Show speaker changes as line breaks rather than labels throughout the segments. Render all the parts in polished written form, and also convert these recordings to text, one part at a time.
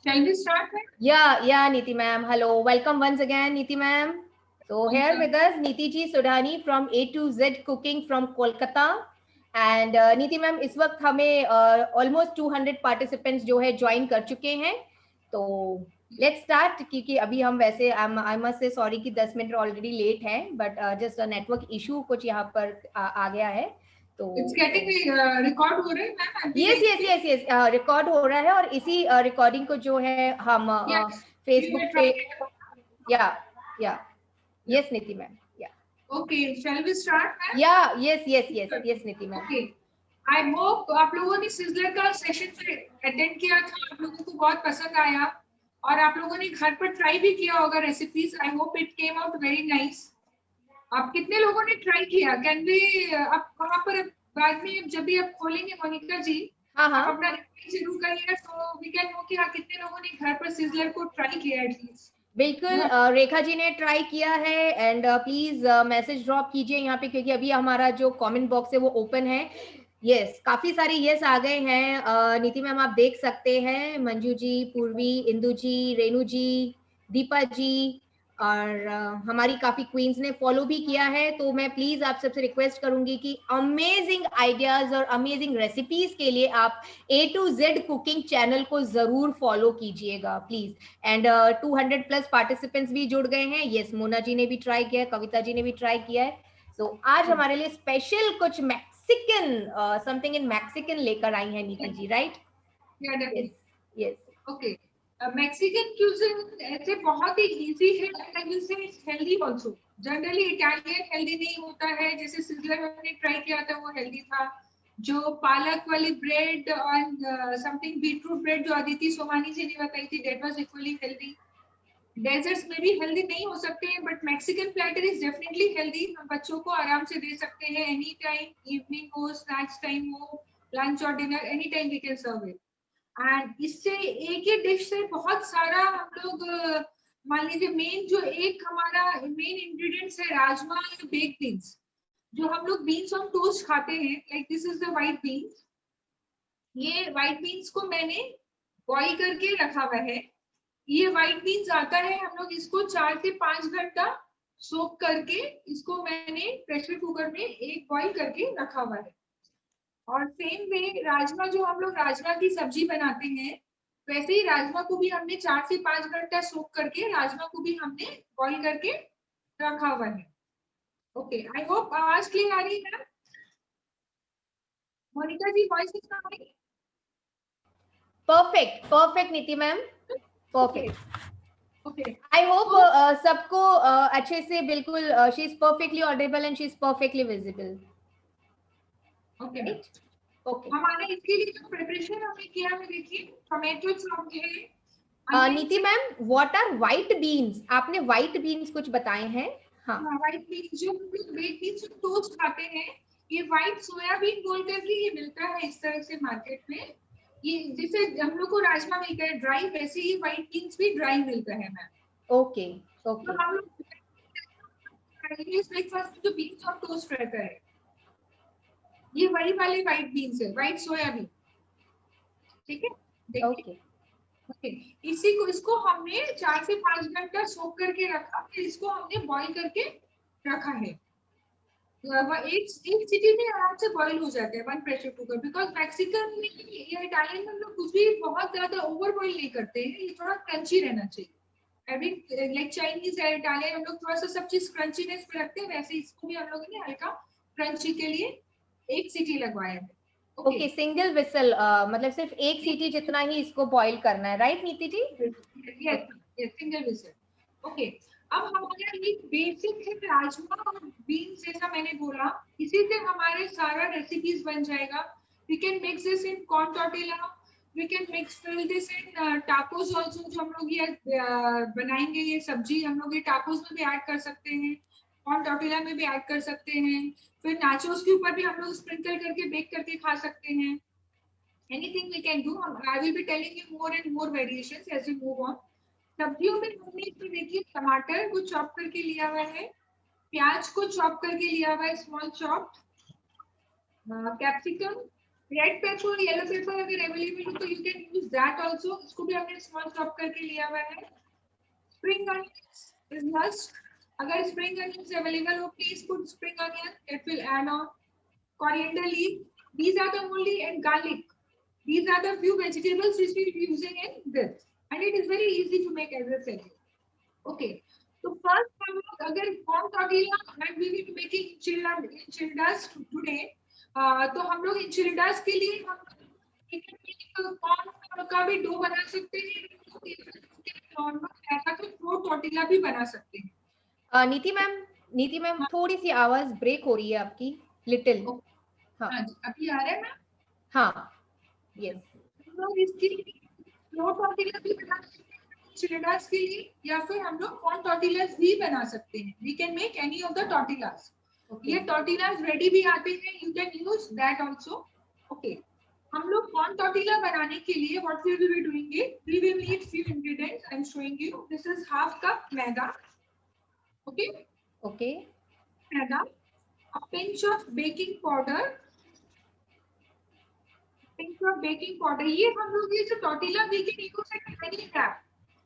Shall we start, ma'am?
Yeah, Neeti ma'am. Hello, welcome once again, Neeti ma'am. So here
Welcome.
with us, Neeti ji Sudhani from A to Z Cooking from Kolkata. And नीति ma'am इस वक्त हमें almost 200 participants जो है join कर चुके हैं. तो लेट्स स्टार्ट क्योंकि अभी हम वैसे आई मस्ट से सॉरी कि 10 मिनट ऑलरेडी लेट है, बट जस्ट नेटवर्क इशू कुछ यहाँ पर आ गया है. तो
It's getting record हो रहा है, ma'am, अभी
yes
like
yes yes yes record हो रहा है और इसी रिकॉर्डिंग को जो है हम
yes. We
फेसबुक
will
पे
try.
या या
Yeah.
यस नीति मैम या
Okay. Shall we start, ma'am?
या yes yes yes yes Niti ma'am.
Okay. I hope आप लोगों ने सिजलर का सेशन अटेंड किया था, आप लोगों को बहुत पसंद आया और आप लोगों ने घर पर ट्राई भी किया होगा recipes. I hope it came out very nice. आप कितने लोगों ने ट्राई किया? कैन वी आप वहां पर बाद में जब भी आप खोलेंगे मोनिका जी,
हाँ
आप
हाँ
अपना रिप्लाई जरूर करिएगा तो वी कैन नो कि हाँ कितने लोगों ने घर पर सिजलर को ट्राई किया एटलीस्ट.
बिल्कुल. रेखा जी ने ट्राई किया है एंड प्लीज मैसेज ड्रॉप कीजिए यहाँ पे क्योंकि अभी हमारा जो कमेंट बॉक्स है वो ओपन है. यस काफी सारे यस आ गए हैं. नीति मैम आप देख सकते हैं मंजू जी, पूर्वी, इंदु जी, रेणु जी, दीपा जी और हमारी काफी क्वींस ने फॉलो भी किया है. तो मैं प्लीज आप सबसे रिक्वेस्ट करूंगी कि अमेजिंग आइडियाज और अमेजिंग रेसिपीज के लिए आप A to Z cooking channel को जरूर फॉलो कीजिएगा प्लीज. एंड 200 प्लस पार्टिसिपेंट्स भी जुड़ गए हैं. यस मोना जी ने भी ट्राई किया है, कविता जी ने भी ट्राई किया है. सो आज हमारे लिए स्पेशल कुछ मैक्सिकन समथिंग इन मैक्सिकन लेकर आई है नीति ji, right? Yes yes.
Okay. Mexican cuisine ऐसे बहुत ही इजी है and I will say it's healthy also. Generally Italian healthy नहीं होता है, जैसे सिजलर हमने ट्राई किया था वो हेल्दी था. जो पालक वाली ब्रेड और समथिंग बीटरूट ब्रेड जो अदिति सोमानी जी ने बताई थी that was equally healthy. Desserts में भी हेल्दी नहीं हो सकते हैं but Mexican platter is definitely healthy. हम बच्चों को आराम से दे सकते हैं एनी टाइम, इवनिंग हो, स्नैक्स टाइम हो, लंच और dinner, any time we can serve it. And इससे एक ही डिश से बहुत सारा हम लोग मान लीजिए मेन जो एक हमारा मेन इंग्रेडिएंट्स है राजमा या बेक बीन्स. जो हम लोग बीन्स ऑन टोस्ट खाते हैं, like this is the white beans. ये व्हाइट बीन्स को मैंने बॉईल करके रखा हुआ है. ये व्हाइट बीन्स आता है, हम लोग इसको 4 से 5 घंटा सोक करके इसको मैंने प्रेशर कुकर में एक बॉईल करके रखा हुआ है. और सेम वे राजमा जो हम लोग राजमा की सब्जी बनाते हैं वैसे ही राजमा को भी हमने 4 से 5 घंटा सोक करके राजमा को भी हमने बॉईल करके रखा हुआ है. ओके. आई होप आवाज क्लियर आ रही है. Monica ji voice is coming.
Perfect perfect Neeti ma'am, perfect.
Okay.
I hope सबको अच्छे से बिल्कुल she is perfectly audible and she is perfectly visible.
Okay.
Okay
हमारे इसके लिए जो प्रिपरेशन हमने किया है देखिए, टोमेटो चॉप है.
Niti ma'am what are white beans? आपने व्हाइट बीन्स कुछ बताए हैं. हाँ
व्हाइट बीन्स जो हम लोग बेक बीन्स टोस्ट खाते हैं, ये व्हाइट सोयाबीन बोल करके ये मिलता है इस तरह से मार्केट में. ये जैसे हम लोग को राजमा मिलता है ड्राई, वैसे ही व्हाइट बीन्स भी ड्राई मिलता है मैम.
Okay okay.
तो हम लोग ब्रेकफास्ट में जो बीन्स और टोस्ट रहता है ये वही वाले व्हाइट बीन्स है, व्हाइट सोयाबीन. ठीक है. देखिए. ओके. इसी को इसको हमने 4 से 5 घंटा सोक करके रखा, फिर इसको हमने बॉईल करके रखा है. एक सिटी में आराम से बॉईल हो जाते हैं one pressure cooker. Because Mexican में या इटालियन में हम लोग कुछ भी बहुत ज्यादा ओवर बॉईल नहीं करते हैं, ये थोड़ा क्रंची रहना चाहिए. लाइक चाइनीज या इटालियन हम लोग थोड़ा सा सब चीज क्रंचीनेस पे रखते हैं, वैसे इसको भी हम लोगों ने हल्का क्रंची के लिए एक सीटी लगवाया है.
ओके सिंगल विसल, मतलब सिर्फ एक सीटी जितना ही इसको बॉईल करना है, right Neeti ji?
Yes yes, single whistle. Okay. अब हमारा ये बेसिक है राजमा और बीन्स, जैसा मैंने बोला इसी से हमारे सारा रेसिपीज बन जाएगा. We can mix this in corn tortilla, we can fill this in tacos also. जो हम लोग ये बनाएंगे ये सब्जी हम लोग ये टाकोस में भी ऐड कर सकते हैं, कॉर्न टॉर्टिला में भी ऐड कर सकते हैं. फिर नाचोस के ऊपर भी हम लोग स्प्रिंकल करके बेक करके खा सकते हैं. Anything we can do. I will be telling you more and more variations as we move on. सब्जियों में हमने इसमें देखिए टमाटर को चॉप करके लिया हुआ है, प्याज को चॉप करके लिया हुआ है small chop, capsicum, red pepper, yellow paper अगर अवेलेबल हो तो you can use that also, इसको भी हमने स्मॉल चॉप करके लिया हुआ है। स्प्रिंग अनियंस इज मस्ट, अगर स्प्रिंग अनियंस अवेलेबल हो please put spring onion, it will add on. coriander leaf, these are the only, and garlic, these are the few vegetables which we are using in this, and it is very easy to make, as I said. Okay, so first हम लोग अगर corn tortilla and we will be making enchiladas today, तो हम लोग enchiladas के लिए हम corn का भी डो बना सकते हैं, नॉर्मल ऐसा तो फ्लोर टॉर्टिला भी बना सकते हैं।
नीति मैम थोड़ी सी आवाज ब्रेक हो रही है आपकी, लिटिल।
हाँ जी, अभी आ रहा है मैम?
हाँ, यस।
हम लोग इसकी फ्लोर टॉर्टिला भी बना सकते हैं चिलेडास के लिए, या फिर हम लोग कॉर्न टॉर्टिलास भी बना सकते हैं। We can make any of the tortillas. ये टॉर्टिलास रेडी भी आते हैं, you can use that also. Okay, हम लोग कॉर्न टॉर्टिला बनाने के लिए what we will be doing it, we will need few ingredients, I am showing you. This is half cup maida, okay
okay,
maida, a pinch of baking powder, pinch of baking powder. ये हम लोग ये जो tortilla we can use at any rap,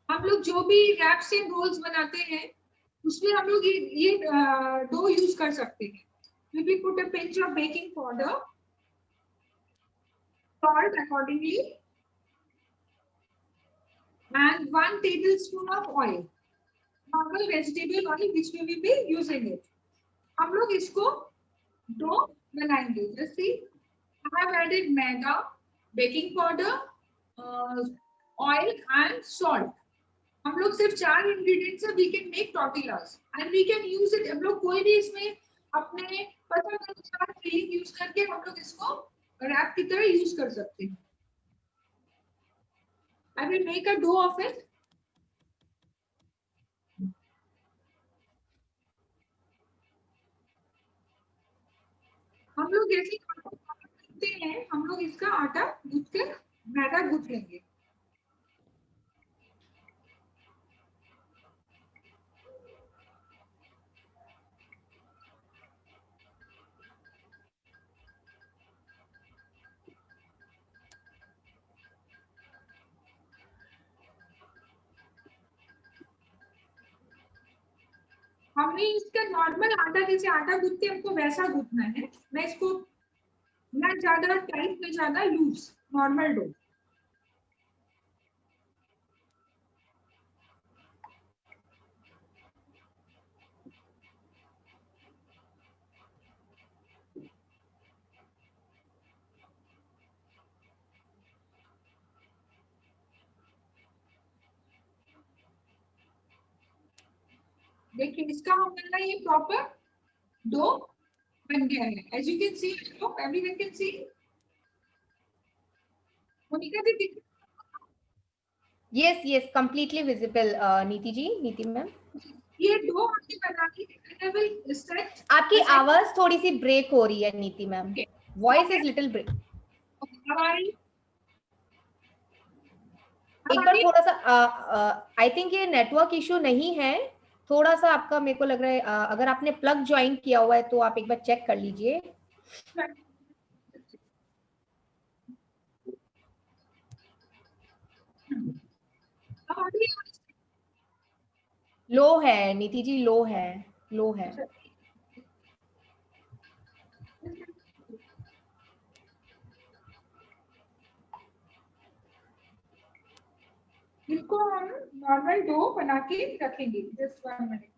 हम लोग जो भी raps and roles बनाते हैं उसमें हम लोग ये डो यूज कर सकते हैं। We will put a pinch of baking powder, salt accordingly, and 1 tablespoon of oil, normal vegetable oil which we will be using it। हम लोग इसको डो बनाएंगे। जैसे I have added maida, baking powder, oil and salt। हम लोग सिर्फ 4 ingredients है, we can make tortillas and we can use it। हम लोग कोई भी इसमें अपने पसंद अनुसार फिलिंग यूज करके हम लोग इसको रैप की तरह यूज कर सकते हैं। I will make a dough of it। हम लोग जैसे गूंथते हैं, हम लोग इसका आटा गूंथ कर मैदा गूंथ लेंगे। हमने इसका नॉर्मल आटा जैसे आटा गूंथते हैं हमको वैसा गूंथना है। मैं इसको ना ज्यादा टाइट ना ज्यादा लूज, नॉर्मल डो। देखिए इसका हमारा ये प्रॉपर डो बन गया है। As you can see, everyone can see. Monica दीदी,
यस यस, कंप्लीटली विजिबल। नीति जी, नीति मैम,
ये डो हमने बना के सेट।
आपकी आवाज थोड़ी सी ब्रेक हो रही है Niti ma'am, voice is little break.
हमारी
एक बार थोड़ा सा, आई थिंक ये नेटवर्क इशू नहीं है, थोड़ा सा आपका मेरे को लग रहा है, अगर आपने प्लग ज्वाइन किया हुआ है तो आप एक बार चेक कर लीजिए। लो है नीति जी, लो है, लो है।
इसको हम नॉर्मल डो बना के रखेंगे जस्ट 1 मिनट।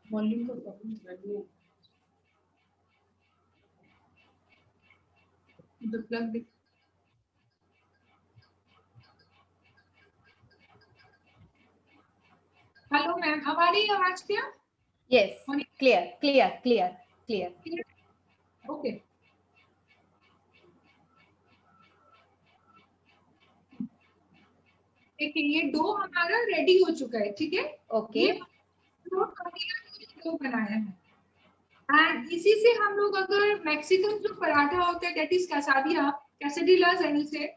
वॉल्यूम का प्रॉब्लम कर दिया तो प्लग भी। हेलो मैम, हमारी आवाज क्या?
Yes, clear clear clear clear.
Okay, देखिए ये डो हमारा रेडी हो चुका है, ठीक है।
ओके,
डो बनाया है एंड इसी से हम लोग अगर मैक्सिकन जो पराठा होता है दैट इज कैसाडिया, कैसाडिला जैनी से,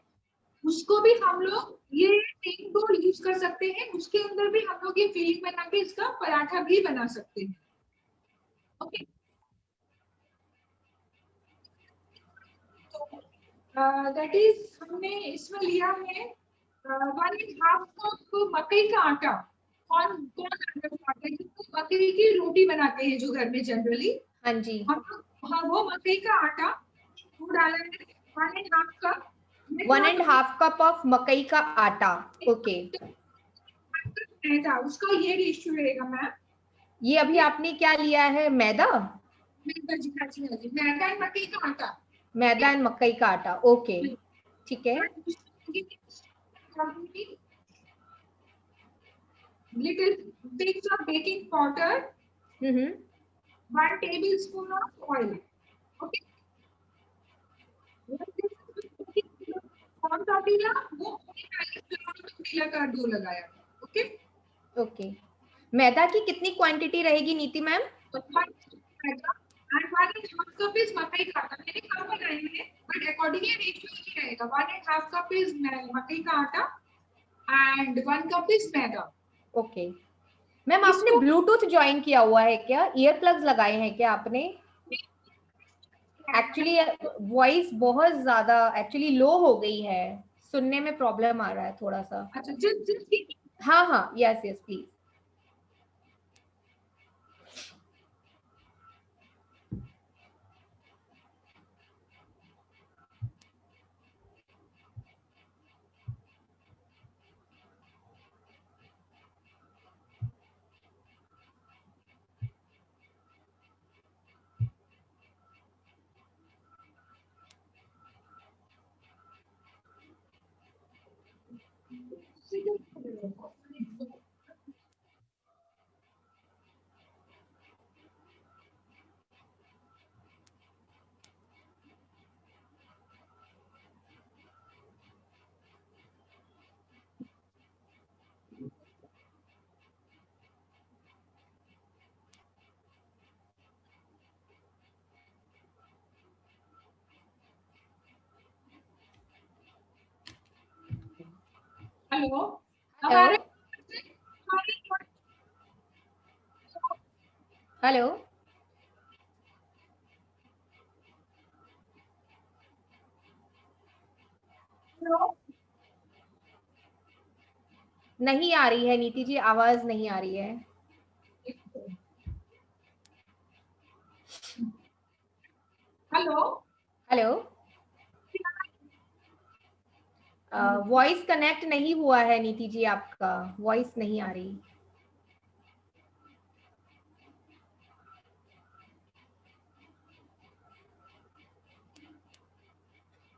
उसको भी हम लोग ये सेम डो यूज कर सकते हैं, उसके अंदर भी हम लोग ये फिलिंग बना के इसका पराठा भी बना सकते हैं। ओके, तो दैट इज हमने इसमें लिया है 1.5 कप मकई का आटा। कौन कौन आटा खाता है जिसको मकई की रोटी बनाते हैं जो घर में जनरली,
हाँ जी,
हम लोग, हाँ, वो मकई का आटा वो डाला है 1.5 कप।
1.5 कप ऑफ मकई का आटा। ओके,
मैदा, उसका ये रेशियो रहेगा मैम।
ये अभी आपने क्या लिया है, मैदा?
मैदा जी, हाँ जी, हाँ जी, मैदा एंड मकई का आटा।
मैदा एंड मकई का आटा, ओके, ठीक है।
Little pinch of baking powder, 1 tablespoon of oil. Okay, कौन सा पीला, वो पीला का डो लगाया। ओके,
ओके, मैदा की कितनी क्वांटिटी रहेगी नीति मैम?
तो 1.5 कप इज मकई का आटा, मैंने कम बनाई है बट अकॉर्डिंगली रेशियो ही रहेगा। 1.5 कप इज मकई का आटा and 1 cup is maida.
Okay ma'am, आपने ब्लूटूथ ज्वाइन किया हुआ है क्या? ईयर प्लग्स लगाए हैं क्या आपने? एक्चुअली वॉइस बहुत ज्यादा एक्चुअली लो हो गई है, सुनने में प्रॉब्लम आ रहा है थोड़ा सा।
अच्छा, जिस
हाँ हाँ, yes yes please.
Hello,
hello hello, नहीं आ रही है नीति जी, आवाज नहीं आ रही है।
हेलो,
हेलो, वॉइस कनेक्ट नहीं हुआ है नीति जी, आपका वॉइस नहीं आ रही।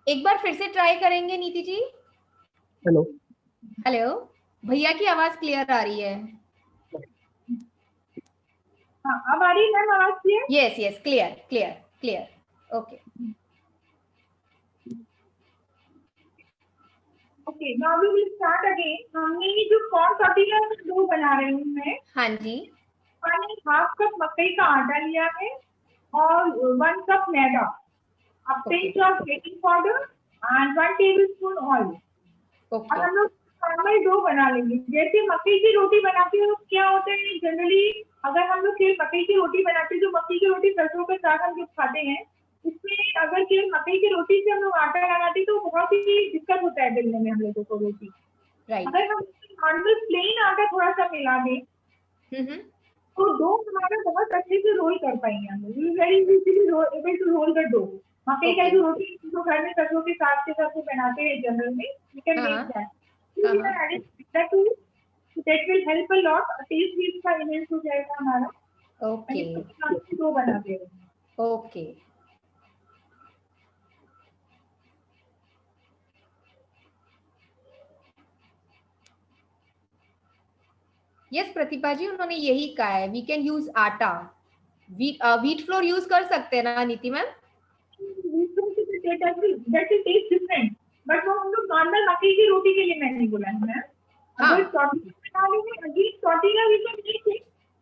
एक बार फिर से ट्राई करेंगे नीति जी।
हेलो
हेलो, भैया की आवाज क्लियर आ रही है।
हाँ, अब आ रही है मैम आवाज clear?
Yes yes, clear clear clear, okay.
Okay, now we will start again. हमने ये जो कॉर्न टॉर्टिला का डो बना रही हूँ मैं,
हाँ जी,
1.5 कप मकई का आटा लिया है और 1 cup maida, a pinch of baking powder and 1 tablespoon oil।
Okay,
अब हम लोग नॉर्मल डो बना लेंगे जैसे मकई की रोटी बनाते हैं। क्या होता है जनरली, अगर हम लोग केवल मकई की रोटी बनाते हैं, जो मकई की रोटी सरसों के साथ हम लोग खाते हैं, उसमें अगर केवल मकई की रोटी से हम लोग आटा लगाते हैं तो बहुत ही दिक्कत होता है बेलने में हम लोगों को रोटी।
राइट,
अगर हम नॉर्मल प्लेन आटा थोड़ा सा मिला दें तो डो हमारा बहुत अच्छे से रोल कर पाएंगे हम लोग, very easily able to roll the dough. मकई का जो रोटी जो घर में सरसों के साथ के साथ बनाते हैं जनरल में, you can make that. That will help a lot, taste भी इसका इनहेंस हो जाएगा हमारा।
ओके
डो बना दे रहे हैं।
ओके, यस प्रतिभा जी, उन्होंने यही कहा है, वी कैन यूज आटा, व्हीट फ्लोर यूज कर सकते हैं ना नीति ma'am?
That will taste different, but वो हम लोग नॉर्मल मकई की रोटी के लिए मैंने बोला है मैम। अगर टॉर्टिला बना लेंगे, अगेन टॉर्टिला भी तो नहीं थे,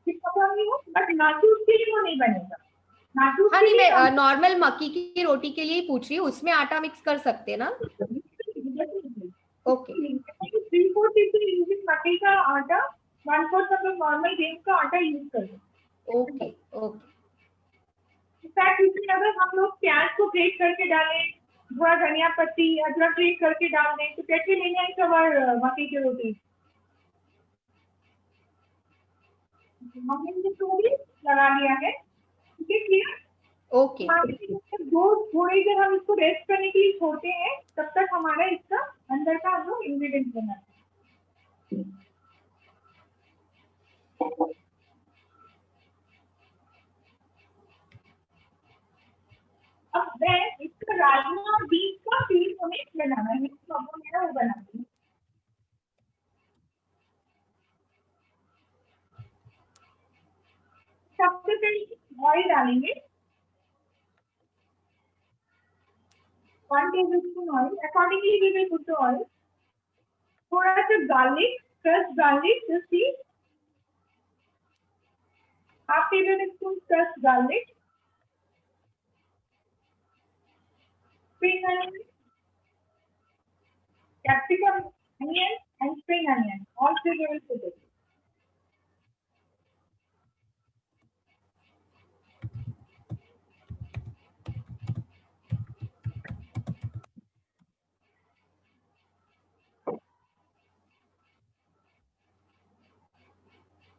पता नहीं हो, बट नाचूस के लिए वो नहीं बनेगा।
नहीं, मैं नॉर्मल मक्की की रोटी के लिए ही पूछ रही हूँ, उसमें आटा मिक्स कर सकते हैं ना? ओके
3/4 टीस्पून यूजिंग मक्की का आटा, 1/4 हम लोग नॉर्मल गेहूं का आटा यूज करते हैं।
Okay okay.
इनफैक्ट इसमें अगर हम लोग प्याज को ग्रेट करके डालें, थोड़ा धनिया पत्ती अदरक ग्रेट करके डाल दें, तो कैसे नहीं है कवर मक्की की रोटी। हमने इसको भी लगा लिया है, ठीक है क्लियर?
ओके
थोड़ी देर हम इसको रेस्ट करने के लिए छोड़ते हैं, तब तक हमारा इसका अंदर का हम लोग इंग्रेडिएंट बनाते हैं। अब मैं इसका राजमा और बीफ का पीस हमें बनाना है, प्रॉब्लम है वो बनाती हूँ। सबसे पहले ऑयल डालेंगे, 1 tablespoon oil, accordingly we will put the oil. थोड़ा सा garlic, crush garlic, just see 1/2 tablespoon crush garlic, spring onion, capsicum, onion and spring onion, all three we will put it.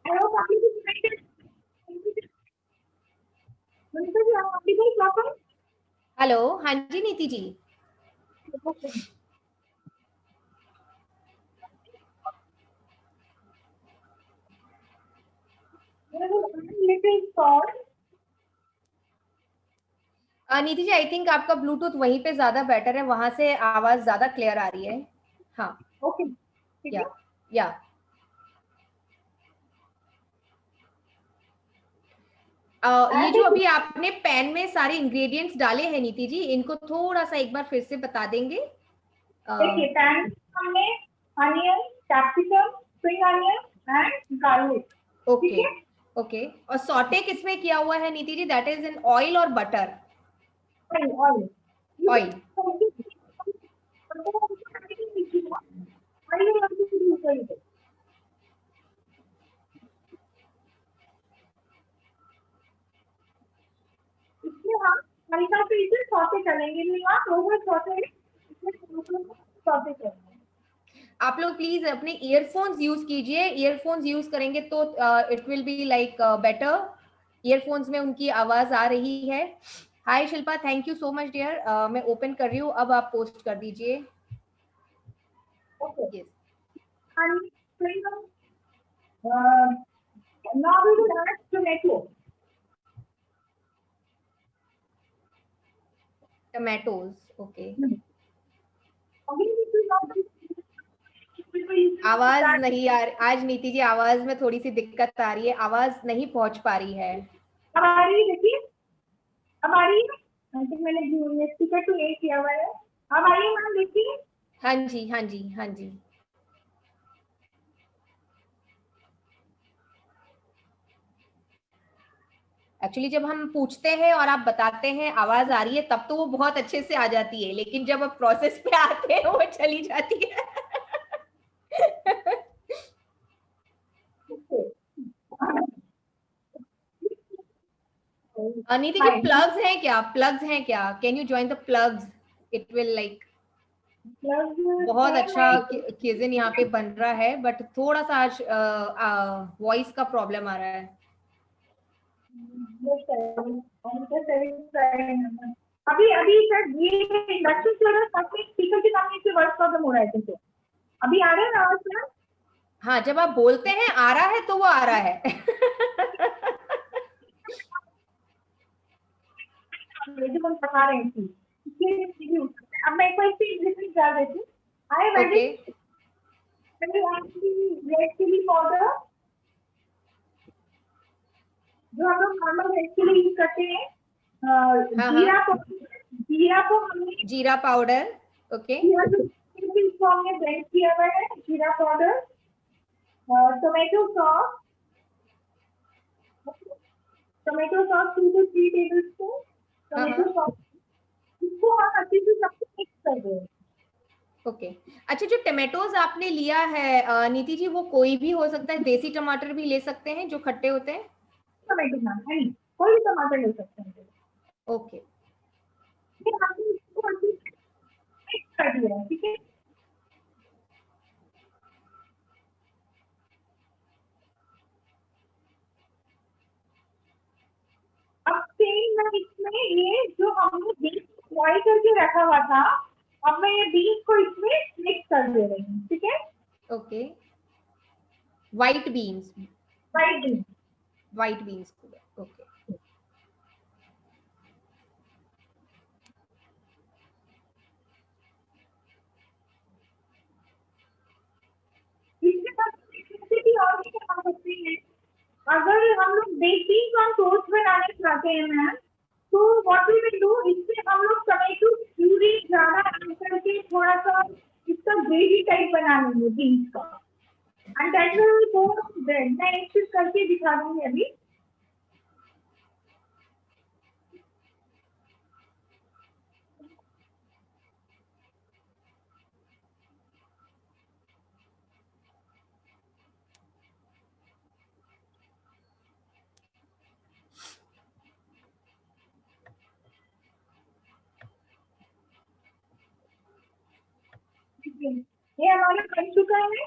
I hope आपकी proper.
Hello, हाँ जी नीति जी। नीति जी, I think आपका Bluetooth वहीं पे ज्यादा बेटर है, वहां से आवाज ज्यादा क्लियर आ रही है। हाँ
ओके
या ये जो अभी आपने पैन में सारे इंग्रेडिएंट्स डाले हैं नीति जी, इनको थोड़ा सा एक बार फिर से बता देंगे?
देखिए पैन में हमने onion, capsicum, spring onion and garlic.
Okay okay. और सॉटे किसमें किया हुआ है नीति जी? दैट इज इन ऑयल और बटर?
Oil
oil.
इसमें हम हल्का सा इसे सॉटे करेंगे, नहीं आप ओवर सॉटे सॉटे करेंगे।
आप लोग प्लीज अपने ईयरफोन्स यूज कीजिए, ईयरफोन्स यूज करेंगे तो it will be like better. Earphones में उनकी आवाज आ रही है। Hi Shilpa, thank you so much dear. मैं ओपन कर रही हूँ, अब आप पोस्ट कर दीजिए।
Okay
yes.
and spring now we will add tomato.
Tomatoes, okay.
Again
आवाज नहीं आ रही आज नीति जी, आवाज में थोड़ी सी दिक्कत आ रही है, आवाज नहीं पहुंच पा रही है।
अब आ रही है, देखिए अब आ रही है। मैंने स्पीकर तो ये किया हुआ है, अब आइए मैम देखिए।
हाँ जी हाँ जी हाँ जी। एक्चुअली जब हम पूछते हैं और आप बताते हैं आवाज आ रही है, तब तो वो बहुत अच्छे से आ जाती है, लेकिन जब आप प्रोसेस पे आते हैं वो चली जाती है। नीति जी, प्लग्स हैं क्या? प्लग्स हैं क्या? Can you join the plugs? It will like बहुत अच्छा किज़न यहाँ पे बन रहा है, बट थोड़ा सा आज वॉइस का प्रॉब्लम आ रहा है।
अभी अभी सर ये इंडक्शन चल रहा है, काफी स्पीकर के सामने से वर्क प्रॉब्लम हो रहा है, तो अभी आ रहा है आवाज में?
हाँ, जब आप बोलते हैं आ रहा है तो वो आ रहा है।
जो हम पका रहे थे, अब मैं कोई चीज डाल देती हूँ। रेड चिली पाउडर, जो हम लोग नॉर्मल रेड चिली यूज करते हैं। जीरा को हमने
जीरा पाउडर, ओके।
इसको हमने ब्लेंड किया हुआ है, जीरा powder. Tomato sauce 2 to 3 tablespoon, tomato sauce, इसको हम अच्छे से सब मिक्स कर दें।
ओके अच्छा, जो टमाटोज आपने लिया है नीति जी, वो कोई भी हो सकता है, देसी टमाटर भी ले सकते हैं जो खट्टे होते हैं?
टोमेटो ना है, कोई भी टमाटर ले सकते हैं।
ओके
फिर हमने इसको अच्छे से मिक्स कर दिया, ठीक है। अब सेम मैं इसमें ये जो हमने बीन्स बॉईल करके रखा हुआ था, अब मैं ये बीन्स को इसमें मिक्स कर दे रही हूँ, ठीक है।
Okay white beans,
white beans,
white beans को, ओके
इसके बाद रेसिपी और भी बना सकते हैं। अगर हम लोग बेसिक और टोस्ट बनाना चाहते हैं मैम, तो व्हाट वी विल डू, इसमें हम लोग टमेटो प्यूरी ज्यादा ऐड करके थोड़ा सा इसका ग्रेवी टाइप बना लेंगे बीन्स का, and that will go bread. मैं एक चीज करके दिखा दूंगी अभी। ये हमारा बन चुका है,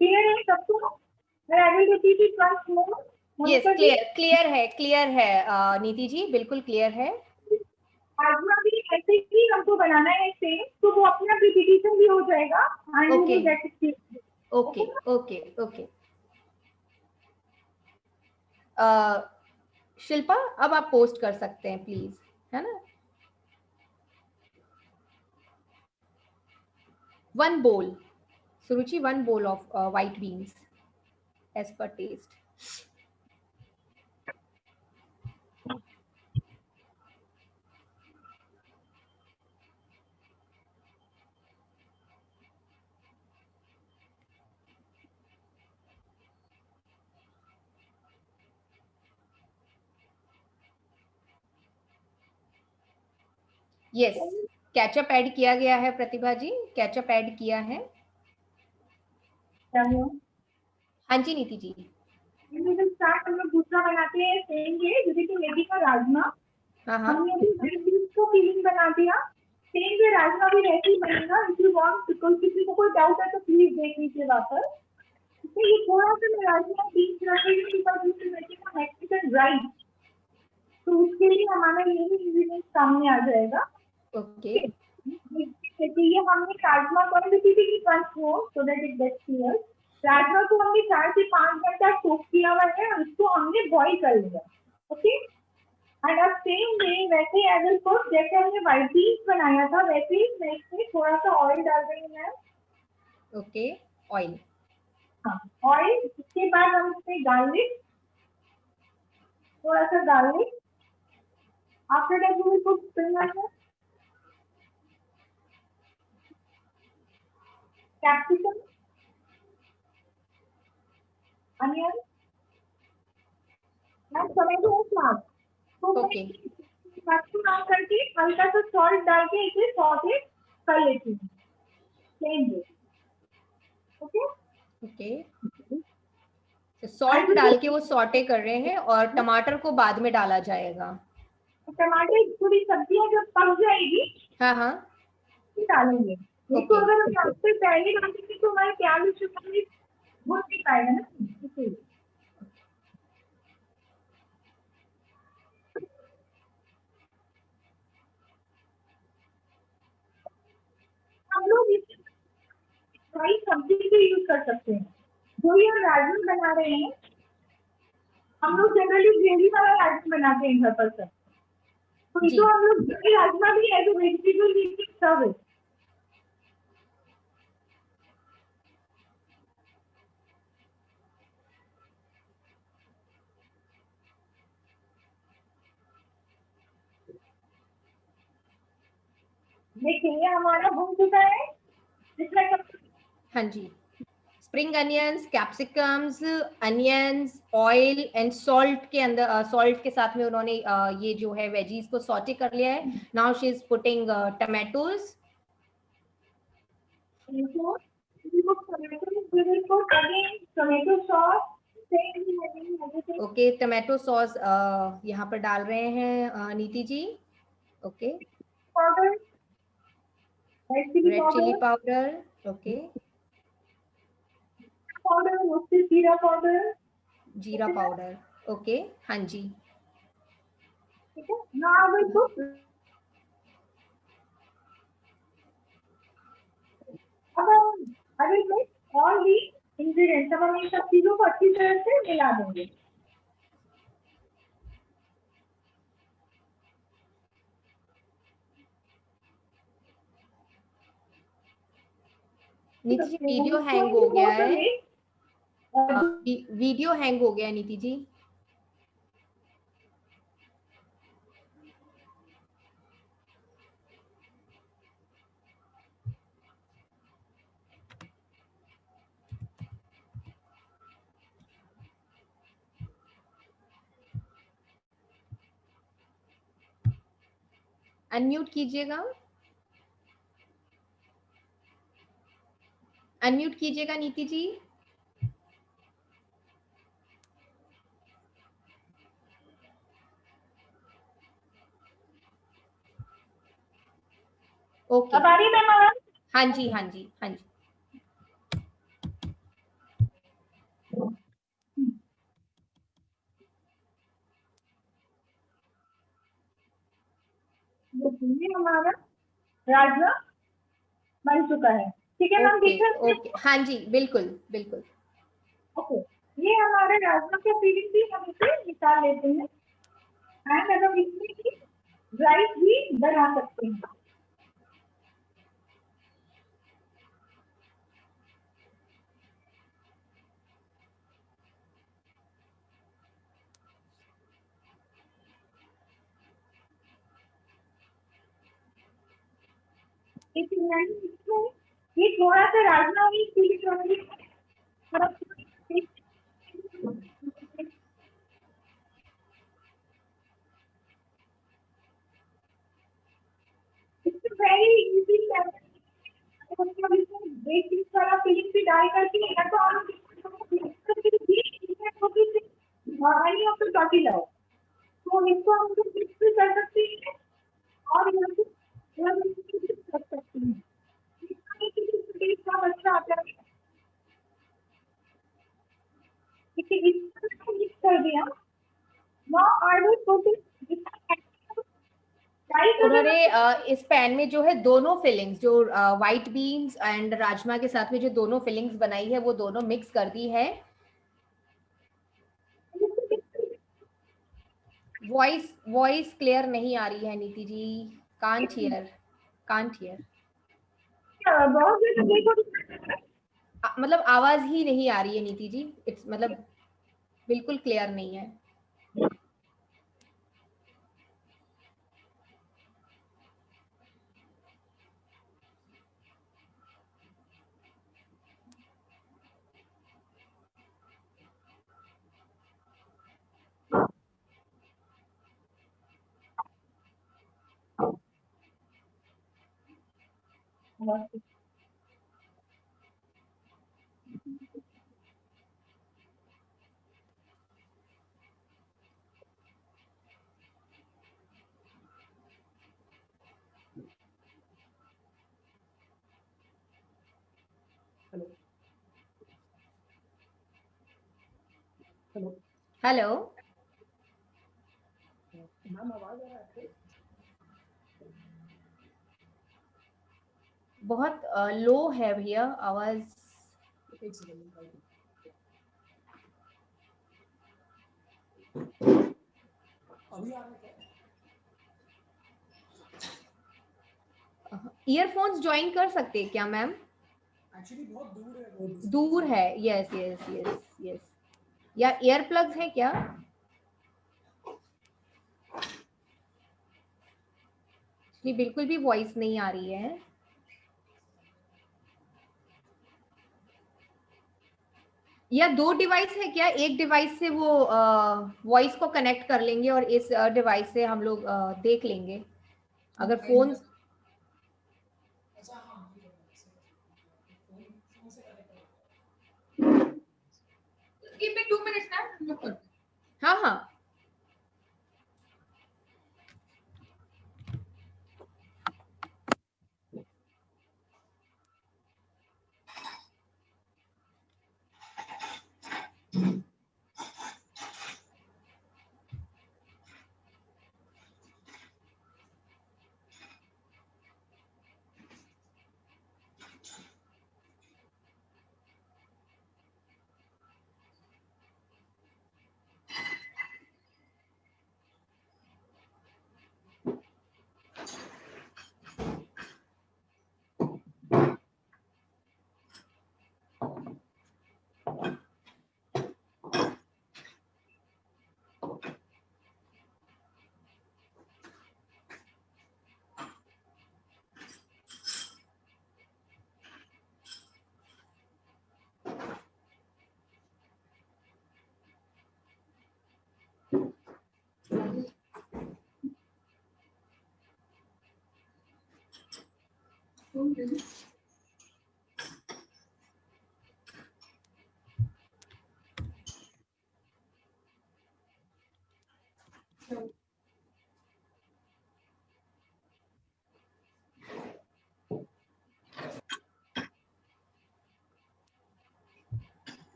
क्लियर है सबको? I will repeat it once more.
Yes clear है नीति जी, बिल्कुल क्लियर है।
राजमा भी ऐसे ही हमको बनाना है सेम, तो वो अपना रिपीटिशन भी हो जाएगा and you will get it.
Okay okay okay Shilpa, अब आप पोस्ट कर सकते हैं प्लीज, है ना। 1 bowl, Suruchi 1 bowl of white beans as per taste. Yes ketchup add किया गया है प्रतिभा जी, केचप ऐड किया है। हाँ जी नीति जी।
स्टार्ट हम लोग दूसरा बनाते हैं सेम ये, जैसे कि मेथी का राजमा।
हाँ
हमने अभी ग्रीन बीन्स को फीलिंग बना दिया, सेम ये राजमा भी वैसे ही बनेगा। इफ यू वांट, बिकॉज किसी को कोई डाउट है तो प्लीज देख लीजिए वापस। तो ये थोड़ा सा मैं राजमा बीन्स रख रही हूँ because you will make it Mexican rice, तो उसके लिए हमारा ये भी इंग्रेडिएंट सामने आ जाएगा।
ओके
ये हमने राजमा को repeating once more so that it gets clear. राजमा को हमने 4 से 5 घंटा सोक किया हुआ है और इसको हमने बॉईल कर लिया, ओके। एंड अब सेम वे वैसे ही एज को जैसे हमने व्हाइट बीन्स बनाया था वैसे ही मैं इसमें थोड़ा सा ऑयल डाल रही हूँ मैम।
ओके ऑयल,
हाँ ऑयल। इसके बाद हम इसमें गार्लिक, थोड़ा सा garlic. After that we will put spring onion, capsicum, onion and tomato sauce. तो
ओके
मैं करके हल्का सा सॉल्ट डाल के इसे सॉटे कर लेती हूँ same way, okay.
Okay salt डाल के वो सॉटे कर रहे हैं और टमाटर को बाद में डाला जाएगा।
टमाटर थोड़ी सब्जियां जब पक जाएगी
हाँ हाँ
डालेंगे। इसको अगर हम सबसे पहले डालेंगे तो हमारे प्याज और शिमला मिर्च भून नहीं पाएगा ना, इसलिए हम लोग इसे फ्राई सब्जी से यूज कर सकते हैं। जो ये हम राजमा बना रहे हैं, हम लोग जनरली ग्रेवी वाला राजमा बनाते हैं घर पर सब, तो इसको हम लोग राजमा भी as a vegetable we can serve it. देखिए ये हमारा भून चुका है, इसमें
हाँ जी spring onions, capsicums, onions, oil and salt के अंदर, सॉल्ट के साथ में उन्होंने ये जो है वेजीज को सॉटे कर लिया है. Now she is putting tomatoes.
Tomato sauce,
okay, tomato sauce यहाँ पर डाल रहे हैं Neeti ji. Okay,
powder,
red chilli powder. Okay,
powder, roasted jeera powder,
jeera powder. Okay, हाँ जी.
ठीक है. नाउ इसको अब अरे ऑल दी इंग्रेडिएंट्स, अब हम इन सब चीजों को अच्छी तरह से मिला देंगे.
नीति जी वीडियो हैंग हो गया है. वीडियो हैंग हो गया नीति जी. अनम्यूट कीजिएगा. अनम्यूट कीजिएगा नीति जी. ओके.
अब आ रही है मैम?
हाँ जी, हाँ जी, हाँ जी.
ये हमारा राजमा बन चुका है. ठीक है मैम,
ओके,
ठीक है.
ओके, हाँ जी, बिल्कुल बिल्कुल.
ओके, ये हमारे राजमा का फीलिंग भी हम इसे निकाल लेते हैं. एंड अगर इसमें की राइस भी बना सकते हैं. ये थोड़ा सा राजमा भी फीलिंग वेरी इजी बेसिक वाला फीलिंग भी डाल करके या तो आप एनी ऑफ द टॉर्टिला हो तो इसको हम लोग मिक्स भी कर सकते हैं और यहाँ से कर सकते हैं. इसका अच्छा आता है. ठीक है, इसको मिक्स कर दिया. Now I will put it
उन्होंने इस पैन में जो है दोनों फिलिंग्स, जो व्हाइट बीन्स एंड राजमा के साथ में जो दोनों फिलिंग्स बनाई है वो दोनों मिक्स कर दी है. वॉइस क्लियर नहीं आ रही है नीति जी. Can't hear. मतलब आवाज ही नहीं आ रही है नीति जी. इट्स मतलब बिल्कुल क्लियर नहीं है. हेलो
मैम, आवाज आ रहा है आपको?
बहुत लो है भैया आवाज.
एक सेकंड. अभी आ रहा है?
ईयरफोन्स ज्वाइन कर सकते हैं क्या मैम?
एक्चुअली बहुत दूर है.
दूर है. Yes yes yes yes. या ईयर प्लग्स है क्या? जी बिल्कुल भी वॉइस नहीं आ रही है. या 2 डिवाइस है क्या? एक डिवाइस से वो वॉइस को कनेक्ट कर लेंगे और इस डिवाइस से हम लोग देख लेंगे अगर फोन।
अच्छा हाँ ये फोन फोन से कनेक्ट करो।
Give me 2 minutes now. I'm not good.
हाँ हाँ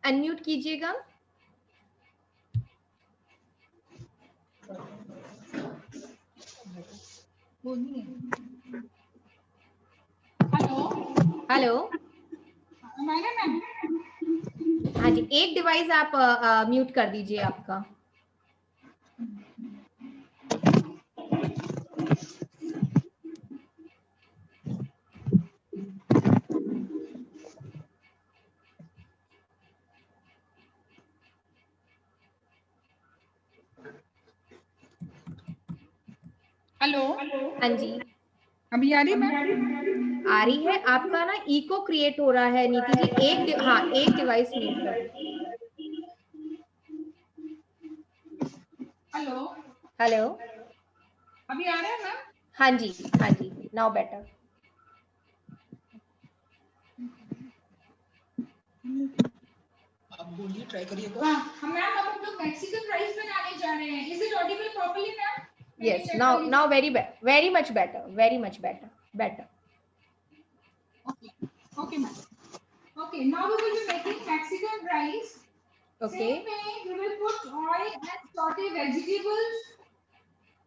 अनम्यूट कीजिएगा।
Hello
hello
madam.
हाँ जी, एक डिवाइस आप म्यूट कर दीजिए आपका।
हेलो
हाँ जी
अभी आ रही मैम?
आ रही है। आपका ना इको क्रिएट हो रहा है नीति जी। हाँ एक डिवाइस म्यूट कर दीजिए।
हेलो
हेलो
अभी आ रहा है मैम?
हाँ जी हाँ जी, नाउ बेटर।
आप बोलिए ट्राई करिए एक बार।
हाँ मैम अब हम लोग मैक्सिकन राइस बनाने जा रहे हैं। Is it Audible properly ma'am?
Yes, now very much better, very much better.
Okay ma'am. Okay, now we will be making Mexican rice.
Okay.
Same way we will put oil and saute vegetables.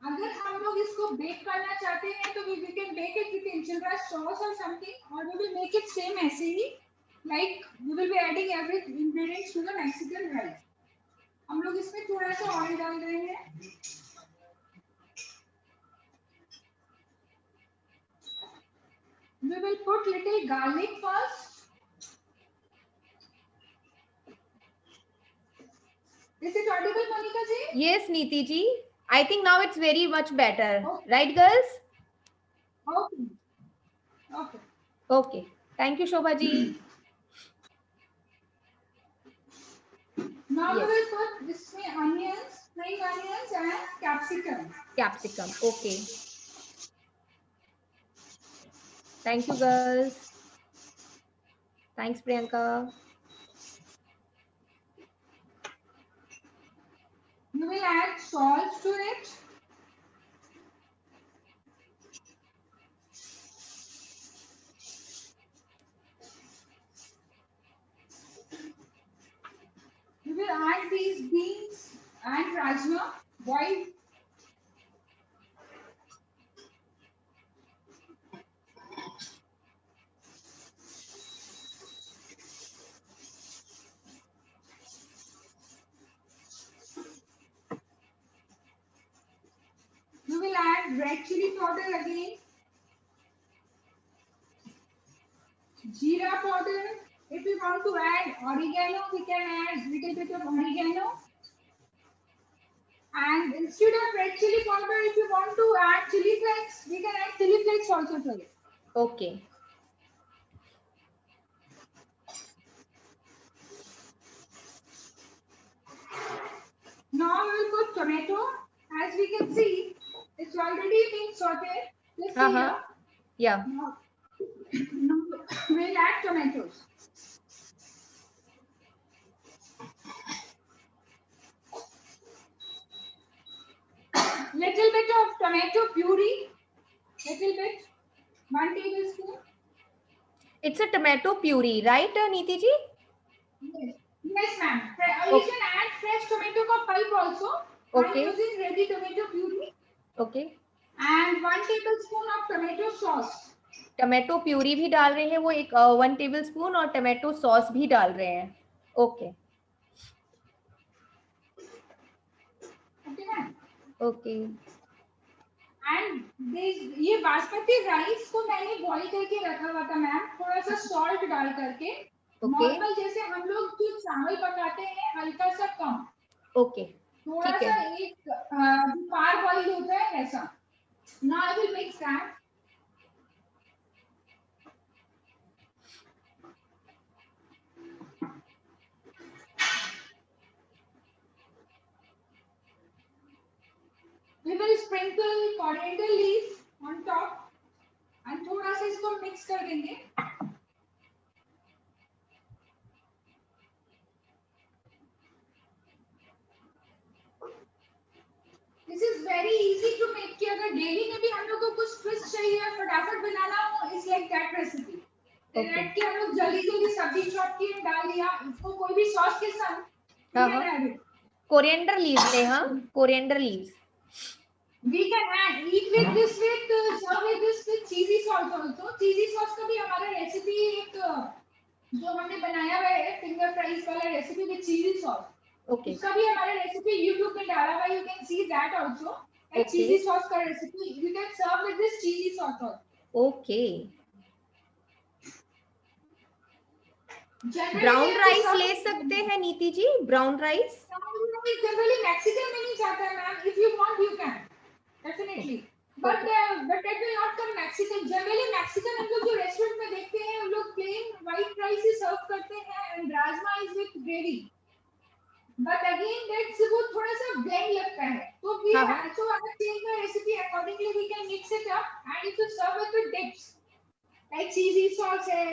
अगर हम लोग इसको bake करना चाहते हैं तो we can bake it with enchilada sauce or something, or we will make it same ऐसे ही, like we will be adding every ingredients to the Mexican rice. हम लोग इसमें थोड़ा सा ऑयल डाल रहे हैं। We will put little garlic first. Is it audible, Monica ji?
Yes, Neeti ji. I think now it's very much better. Okay. Right, girls?
Okay. Okay.
Okay. Thank you, Shobha ji.
Now
Yes.
we will put this onions, spring onions and capsicum.
Capsicum. Okay. Thank you, girls. Thanks, Priyanka.
You will add salt to it. You will add these beans and rajma boiled. You will add red chili powder again, jeera powder. If you want to add oregano, we can add little bit of oregano. And instead of red chili powder, if you want to add chili flakes, we can add chili flakes also to it.
Okay.
Now we will put tomato. As we can see, it's already been sauteed. Just see here.
Yeah.
Now we'll add tomatoes. Little bit of tomato puree. Little bit. 1 tablespoon.
It's a tomato puree, right, Neeti ji?
Yes. Yes, ma'am. You can add fresh tomato ka pulp also.
Okay.
I'm using ready tomato puree.
Okay.
And 1 tablespoon of tomato sauce.
Tomato puree भी डाल रहे हैं वो, एक 1 tablespoon, और tomato sauce भी डाल रहे हैं. ओके. ओके.
एंड ये बासमती राइस को मैंने बॉईल करके रखा हुआ था मैम, थोड़ा सा सॉल्ट डाल करके. नॉर्मल जैसे हम लोग जो चावल पकाते हैं, हल्का सा कम.
ओके.
थोड़ा सा एक पार बॉईल होता है ऐसा. Now I will mix that. We will sprinkle coriander leaves on top and थोड़ा सा इसको मिक्स कर देंगे. This is very easy to make. कि अगर डेली में भी हम लोग को कुछ ट्विस्ट चाहिए, फटाफट बनाना हो, is like that recipe. Direct कि हम लोग जल्दी सब्जी चॉप किए डाल दिया, इसको कोई भी सॉस के साथ.
कोरिएंडर लीव्स ले. हाँ, coriander leaves.
We can add, eat with this with serve with this with cheesy sauce also. Cheesy sauce का भी हमारा रेसिपी एक जो हमने बनाया हुआ है, फिंगर फ्राइज वाला recipe with cheesy sauce.
Okay.
उसका भी हमारा रेसिपी YouTube में डाला हुआ है. You can see that also. एक चीजी सॉस का recipe. You can serve with this cheesy sauce also.
Okay. Brown rice ले सकते हैं नीति जी? ब्राउन राइस
जनरली मैक्सिकन में नहीं जाता है ma'am. If you want, you can. Definitely. But that will not come Mexican. Generally Mexican हम लोग जो रेस्टोरेंट में देखते हैं, हम लोग plain white rice ही सर्व करते हैं and rajma is with gravy. But again that's वो थोड़ा सा bland लगता है. तो we also want to change the recipe accordingly. We can mix it up and if you serve with the dips, like cheesy sauce है,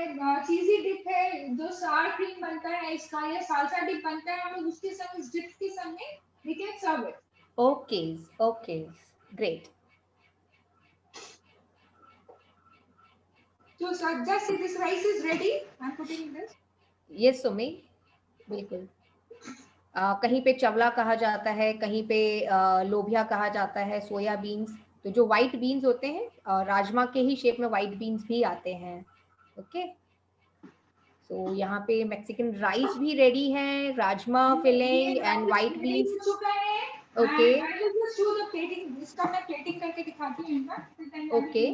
cheesy dip है, जो sour cream बनता है इसका, या salsa dip बनता है, हम लोग उसके संग इस dip के संग में we can serve it.
Okay. Okay. Great.
So just see this rice is ready. I'm putting this.
Yes, Sumi, बिल्कुल. कहीं पे चवला कहा जाता है, कहीं पे लोबिया कहा जाता है, सोया बीन्स. तो जो व्हाइट बीन्स होते हैं, राजमा के ही शेप में व्हाइट बीन्स भी आते हैं. ओके. तो यहाँ पे मैक्सिकन राइस भी रेडी है, rajma filling and white beans. Okay.
इसका मैं प्लेटिंग करके दिखाती हूँ.
ओके.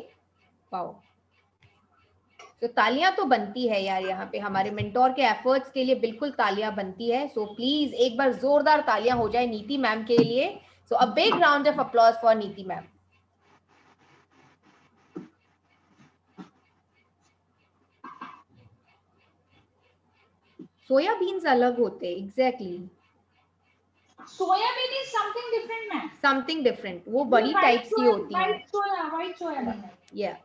वाओ. तो तालियां तो बनती है यार, यहाँ पे हमारे मेंटोर के एफर्ट्स के लिए बिल्कुल तालियां बनती है. सो प्लीज एक बार जोरदार तालियां हो जाए नीति मैम के लिए. So a big round of applause for Neeti ma'am. Soya beans अलग होते हैं. Exactly.
Soybean is something different ma'am.
Something different. वो बड़ी टाइप्स की होती है.
White soybean.
या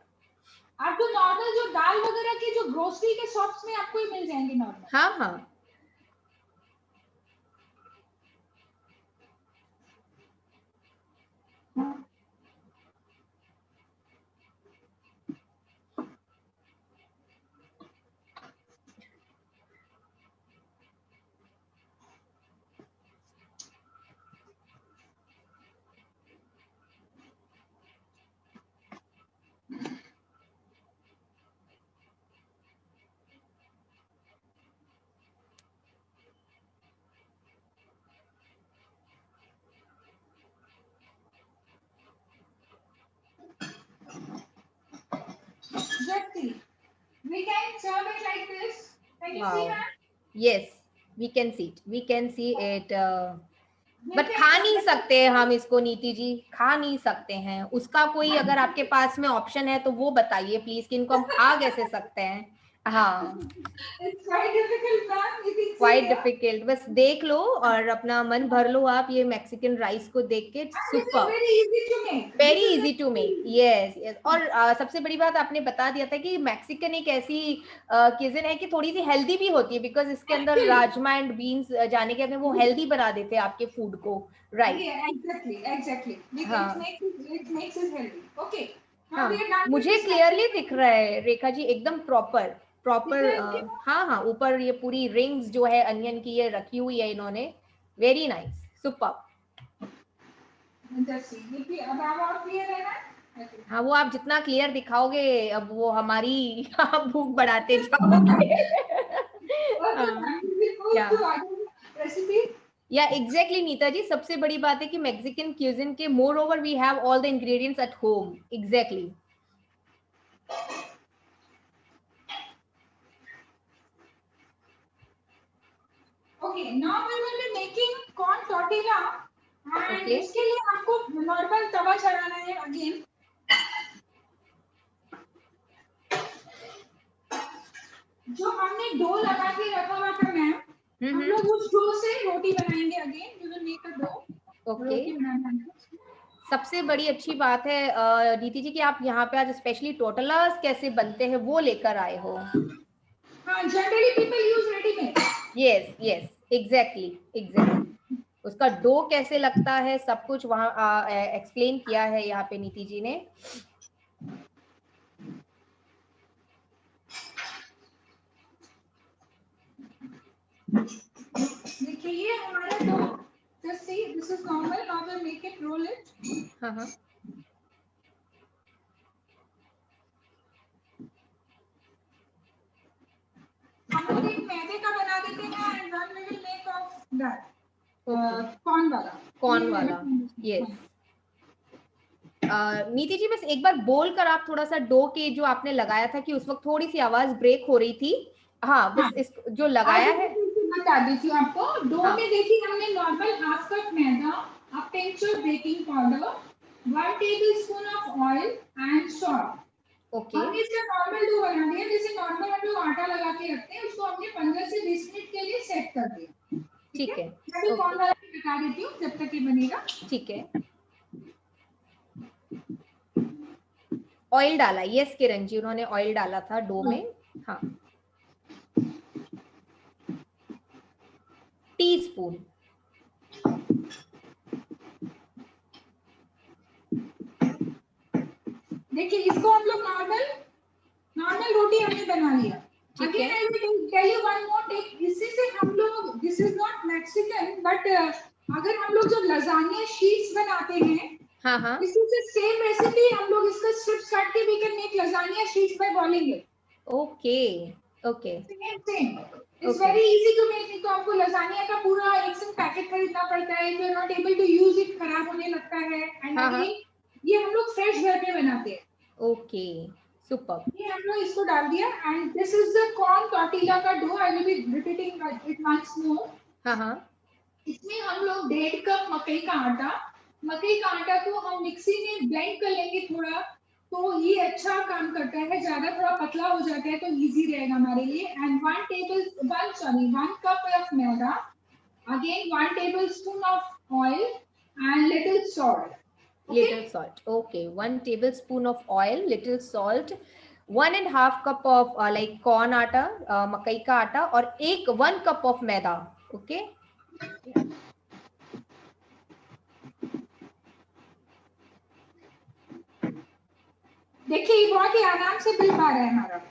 आपको नॉर्मल जो दाल वगैरह के जो ग्रोसरी के शॉप्स में आपको ही मिल जाएंगे नॉर्मल.
हाँ हाँ.
We can serve it like this. Can you see that?
Yes, we can see it. We can see it. But खा नहीं सकते हम इसको नीति जी, खा नहीं सकते हैं। उसका कोई अगर आपके पास में ऑप्शन है तो वो बताइए प्लीज कि इनको हम खा कैसे सकते हैं। हाँ,
It's quite difficult, ma'am. You can see
quite
here.
Difficult. बस देख लो और अपना मन भर लो आप ये मैक्सिकन राइस को देख के।
And this is
super,
very easy to make.
Very
This is
easy to make. Yes yes. और सबसे बड़ी बात आपने बता दिया था कि मैक्सिकन एक ऐसी किचन है कि थोड़ी सी हेल्दी भी होती है, बिकॉज इसके अंदर
Actually.
राजमा एंड बीन्स जाने के अपने वो हेल्दी बना देते हैं आपके फूड को, राइट?
Yeah, exactly, exactly.
हाँ
It makes it healthy. Okay. Now
हाँ,
we are done with
मुझे
this
क्लियरली
section.
दिख रहा है रेखा जी, एकदम प्रॉपर प्रॉपर।
दिख रहा है क्या?
हाँ हाँ, ऊपर ये पूरी रिंग्स जो है अनियन की ये रखी हुई है इन्होंने। Very nice, super.
Just see. देखिए, अब आप और clear है ना? Okay.
हाँ, वो आप जितना क्लियर दिखाओगे अब वो हमारी भूख बढ़ाते जाओगे।
Okay, ma'am. We will
Yeah.
go to other recipe.
Yeah exactly Neeta ji, सबसे बड़ी बात है कि मैक्सिकन क्यूजिन के moreover we have all the ingredients at home. Exactly.
Okay, now we will be making corn tortilla. And
Okay.
इसके लिए आपको normal तवा चढ़ाना है अगेन। जो हमने डो लगा के रखा हुआ था मैम, हम लोग उस डो से रोटी बनाएंगे again. We will make a dough.
Okay.
रोटी बनाना है।
सबसे बड़ी अच्छी बात है नीति जी कि आप यहाँ पे आज स्पेशली टोटलास कैसे बनते हैं वो लेकर आए हो।
हाँ, generally people use readymade.
Yes yes, exactly exactly. उसका डो कैसे लगता है सब कुछ वहाँ एक्सप्लेन किया है यहाँ पे नीति जी ने।
देखिए ये हमारा dough. Just see, this is normal. Now we make it, roll it.
हाँ हाँ,
हम लोग एक मैदे का बना देते हैं and one we will make of that corn वाला।
कॉर्न वाला, यस। नीति जी बस एक बार बोल कर आप थोड़ा सा डो के जो आपने लगाया था कि उस वक्त थोड़ी सी आवाज ब्रेक हो रही थी। हाँ, बस इस जो लगाया है
बता देती हूँ आपको। डो
हाँ।
में देखिए हमने normal half cup maida, a pinch of baking powder, 1 tablespoon of oil and salt.
Okay
हमने इसका नॉर्मल डो बना दिया। जैसे नॉर्मल हम लोग आटा लगा के रखते हैं, उसको हमने 15 से 20 मिनट के लिए सेट कर दिया।
ठीक है,
मैं भी कॉर्न वाला भी बता देती हूँ जब तक ये बनेगा।
ठीक है। ऑयल डाला, यस किरण जी, उन्होंने ऑयल डाला था डो में। हाँ, टीस्पून।
देखिए इसको हम लोग नॉर्मल रोटी हमने बना लिया।
ठीक है।
Again, I will tell you one more thing. इसी से हम लोग, this is not Mexican, but अगर हम लोग जब लजानिया शीट्स बनाते हैं,
हाँ हाँ,
इसी से सेम रेसिपी हम लोग इसका स्ट्रिप्स काट के we can make lasagna sheets by boiling it.
Okay okay,
Same. It's
Okay.
very easy to make. तो आपको लजानिया का पूरा एक सिंग पैकेट खरीदना पड़ता है। If you're not able to use it, खराब होने लगता है। And
हाँ,
again, ये हम लोग फ्रेश घर पे बनाते हैं।
Okay, super.
ये हम लोग इसको डाल दिया and this is the corn tortilla का dough. I will be repeating it once more.
हाँ हाँ,
इसमें हम लोग 1.5 कप मकई का आटा को हम मिक्सी में ब्लेंड कर लेंगे थोड़ा, तो ये अच्छा काम करता है। ज्यादा थोड़ा पतला हो जाता है तो इजी रहेगा हमारे लिए। And 1 cup of maida, again 1 tablespoon of oil and little salt.
little salt. Okay, 1 tablespoon of oil, little salt, 1.5 cup of like corn आटा, मकई का आटा, और 1 cup of मैदा। ओके,
देखिए ये बहुत ही आराम से बिल पा रहा है हमारा।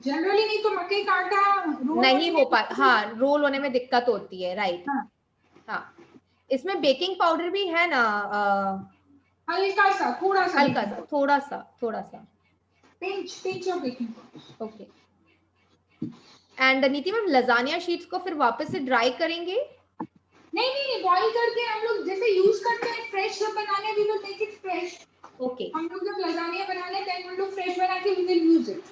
जनरली नहीं तो मकई का आटा
नहीं हो पा, हाँ, रोल होने में दिक्कत होती है, राइट।
हाँ।
हाँ, इसमें बेकिंग पाउडर भी है ना?
हल्का सा, थोड़ा सा,
हल्का सा, थोड़ा सा
pinch of baking powder.
Okay. And नीति मैम, लजानिया शीट्स को फिर वापस से ड्राई करेंगे?
नहीं, बॉईल करके हम लोग जैसे यूज करते हैं फ्रेश जब बनाने, we will make it fresh.
Okay,
हम लोग जब लजानिया बनाने देन हम लोग फ्रेश बना के we will use it.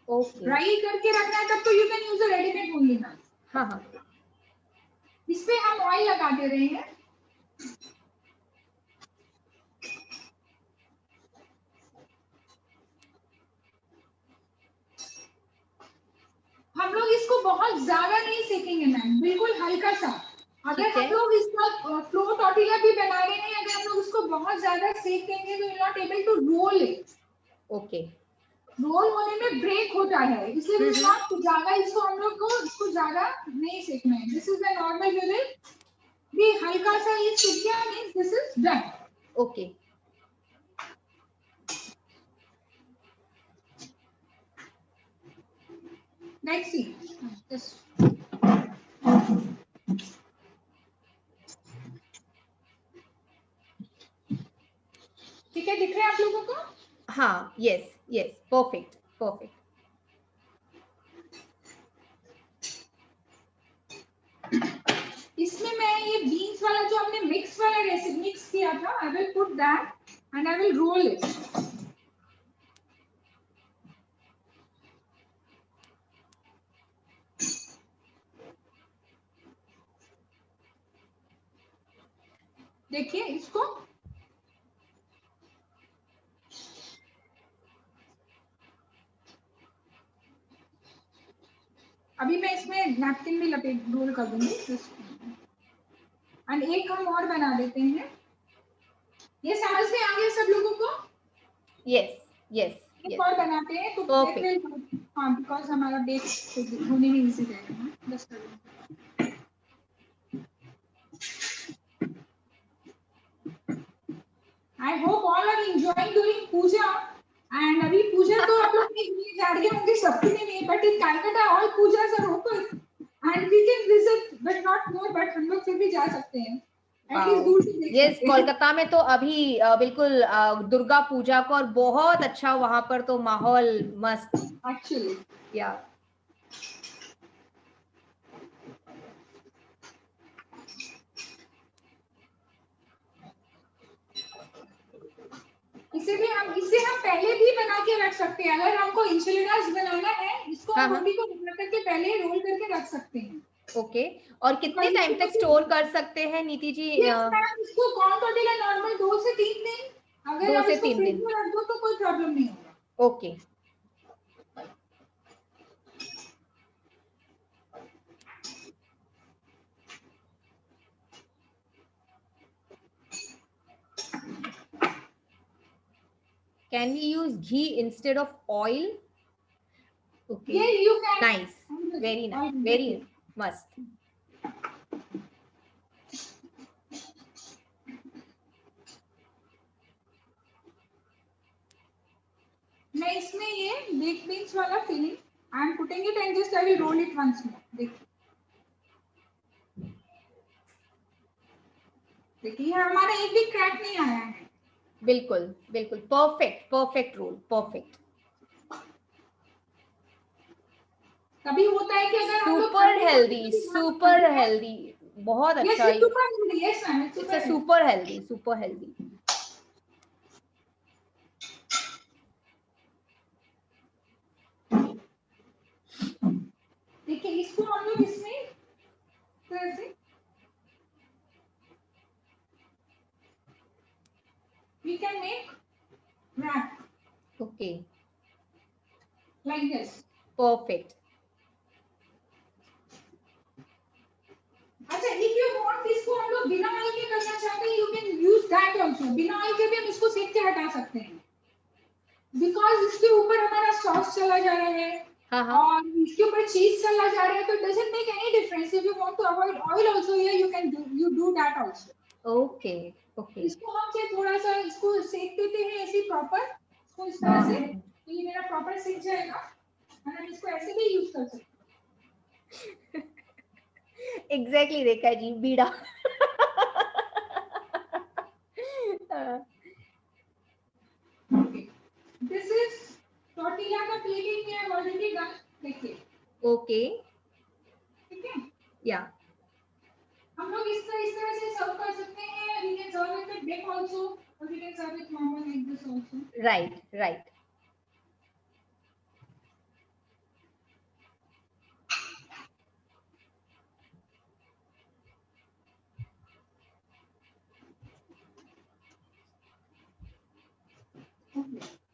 Okay,
ड्राई करके रखना है तब तो you can use a readymade only ना।
हाँ हाँ,
इस पे हम ऑयल लगा दे रहे हैं। बहुत ज्यादा नहीं सेकेंगे मैम, बिल्कुल हल्का सा। अगर
ठीक
हम
है।
लोग इसका फ्लोर टॉर्टिला भी बना रहे हैं, अगर हम लोग उसको बहुत ज्यादा सेक देंगे तो not able to roll it.
Okay.
Roll होने में ब्रेक होता है, इसलिए ज्यादा इसको हम लोग को इसको ज्यादा नहीं सेकना है। This is the normal way. भी हल्का सा ये सीख गया means this is done.
Okay.
Next सी ठीक है, दिख रहा है आप लोगों को?
हाँ, यस यस, परफेक्ट परफेक्ट।
इसमें मैं ये बीन्स वाला जो हमने मिक्स वाला रेसिपी मिक्स किया था, I will put that and I will roll it. देखिए इसको, अभी मैं इसमें नैपकिन में लपेट रोल कर दूंगी। एंड एक हम और बना देते हैं। ये समझ में आ गया सब लोगों को?
यस यस
एक और बनाते हैं तो
परफेक्ट।
हाँ, बिकॉज हमारा बेक होने में इजी रहेगा। बस कर दो। I hope all are enjoying doing puja. And अभी पूजा तो आप लोग नहीं जा रहे होंगे, सबके नहीं, but in Calcutta all pujas are open and we can visit but not more, but हम लोग फिर भी जा सकते हैं।
यस, कोलकाता में तो अभी बिल्कुल दुर्गा पूजा को, और बहुत अच्छा वहां पर तो माहौल मस्त
एक्चुअली।
या
इसे हम पहले भी बना के रख सकते हैं। अगर हमको इंशिलिडास बनाना है, इसको हम रोटी को बना करके पहले रोल करके रख सकते हैं।
ओके। और कितने टाइम तक स्टोर कर सकते हैं नीति जी?
इसको कॉर्न टॉर्टिला नॉर्मल 2 से 3 दिन, अगर
2
आप
से
इसको
3
फ्रिज
दिन।
में रख दो तो कोई प्रॉब्लम नहीं होगा।
Okay. Can we use ghee instead of oil? Okay.
Yeah, you can.
Nice. Very nice. Very must.
मैं इसमें ये baked beans वाला filling I am putting it and just I will roll it once more. देखिए हमारा एक भी crack नहीं आया है।
बिल्कुल बिल्कुल परफेक्ट परफेक्ट रोल, परफेक्ट।
कभी होता है कि अगर हम लोग
सुपर हेल्दी, बहुत अच्छा।
It's
super healthy.
देखिए इसको हम लोग इसमें कैसे we can make wrap.
Okay.
Like this.
Perfect.
अच्छा, if you want इसको हम लोग बिना ऑयल के करना चाहते हैं, you can use that also. बिना ऑयल के भी हम इसको सेक के हटा सकते हैं। Because इसके ऊपर हमारा सॉस चला जा रहा है, और इसके ऊपर चीज चला जा रहा है, तो it doesn't make any difference. If you want to avoid oil also here, you do that also.
Okay. Okay.
इसको हम से थोड़ा सा इसको सेक देते हैं ऐसे प्रॉपर, इसको इस तरह से, तो ये मेरा प्रॉपर सेक जाएगा, और हम इसको ऐसे भी यूज कर सकते हैं।
एग्जैक्टली देखा जी, बीड़ा।
दिस इज टॉर्टिला का प्लेटिंग है ऑलरेडी डन। देखिए
ओके,
ठीक है,
या
हम लोग इस तरह से सर्व कर सकते हैं। We can serve it with dip also, और we can serve it normal like this also.
Right.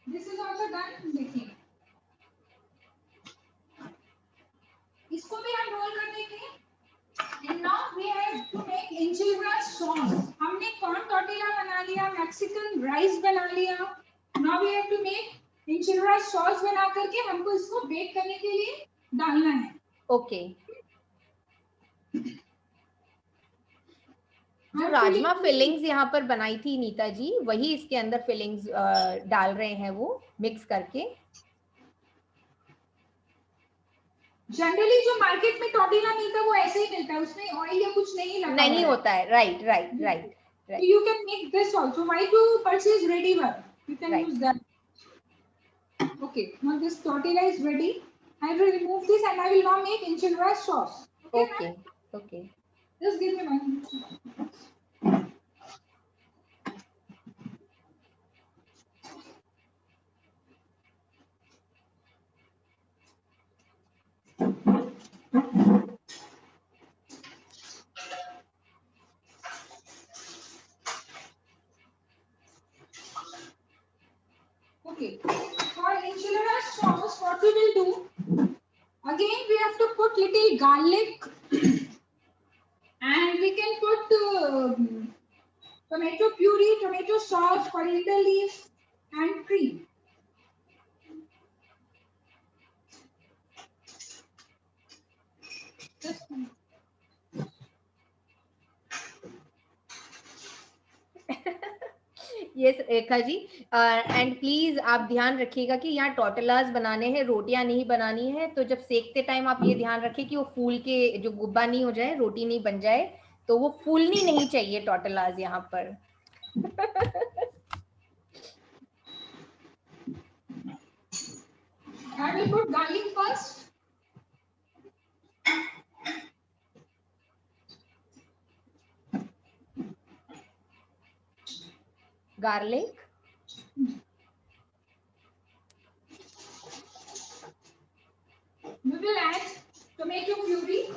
This is also done. देखिए इसको भी हम लिया, मैक्सिकन राइस बना लिया। Now we have to make enchilada sauce बना करके हमको इसको बेक करने के लिए डालना है।
ओके। जो राजमा फिलिंग्स यहाँ पर बनाई थी नीता जी, वही इसके अंदर फिलिंग्स डाल रहे हैं वो मिक्स करके।
जनरली जो मार्केट में टॉर्टिला मिलता है वो ऐसे ही मिलता है, उसमें ऑयल या कुछ नहीं लगा
नहीं होता है। Right right right right.
You can make this also. Why to purchase ready one? You can
Right.
use that. Okay, now this tortilla is ready. I will remove this and I will now make enchilada sauce.
Okay. Okay.
Just give me 1 minute. Okay, for enchilada sauce, what we will do? Again, we have to put little garlic, and we can put tomato puree, tomato sauce, coriander leaves, and cream.
Yes Rekha ji, and please आप ध्यान रखिएगा कि यहाँ टोटलास बनाने हैं, रोटियां नहीं बनानी है। तो जब सेकते टाइम आप ये ध्यान रखें कि वो फूल के जो गुब्बा नहीं हो जाए, रोटी नहीं बन जाए। तो वो फूलनी नहीं चाहिए टोटलास यहाँ पर।
I will put garlic first.
Garlic.
We will add tomato puree.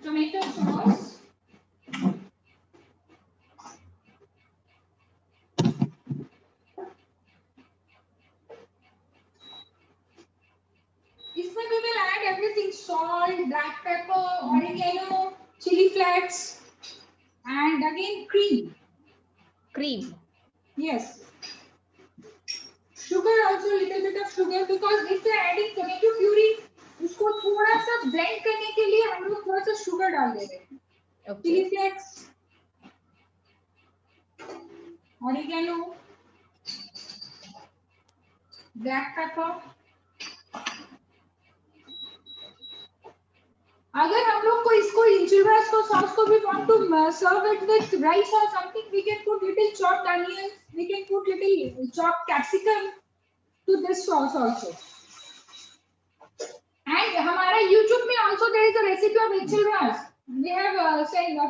Tomato sauce. इसमें we will add everything: salt, black pepper, oregano, chili flakes, and again cream.
Cream.
Yes. Sugar also, little bit of sugar, because if we are adding tomato puree, उसको थोड़ा सा blend करने के लिए हम लोग थोड़ा सा sugar डाल दे रहे हैं. Chili flakes, oregano, black pepper. अगर हम लोग को इसको enchiladas को sauce को भी want to serve it with rice or something, we can put little chopped onions, we can put little chopped capsicum to this sauce also. And हमारा YouTube में also there is a recipe of enchiladas. We have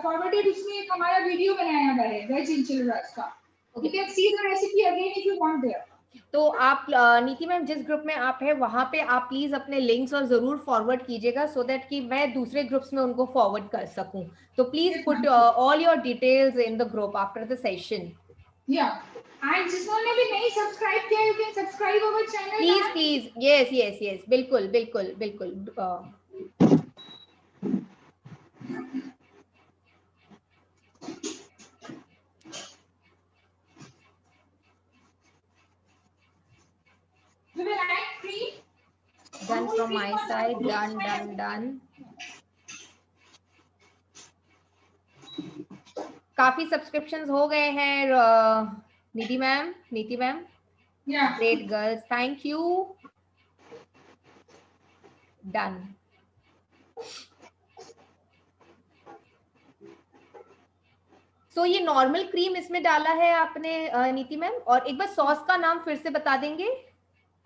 forwarded उसमें एक हमारा video बनाया हुआ है veg enchiladas का. You can see the recipe again if you want there.
तो आप नीति मैम जिस ग्रुप में आप है वहां पे आप प्लीज अपने लिंक्स और जरूर फॉरवर्ड कीजिएगा, सो दैट कि मैं दूसरे ग्रुप्स में उनको फॉरवर्ड कर सकूं। तो please put all your details in the group after the session.
या एंड जिसने भी नहीं सब्सक्राइब किया, you can subscribe our channel
please please. Yes yes yes, बिल्कुल बिल्कुल बिल्कुल।
We will add cream.
Done from my side. Done. काफी subscriptions हो गए हैं Neeti ma'am. Great girls, thank you. Done. So ये नॉर्मल क्रीम इसमें डाला है आपने नीति मैम, और एक बार सॉस का नाम फिर से बता देंगे?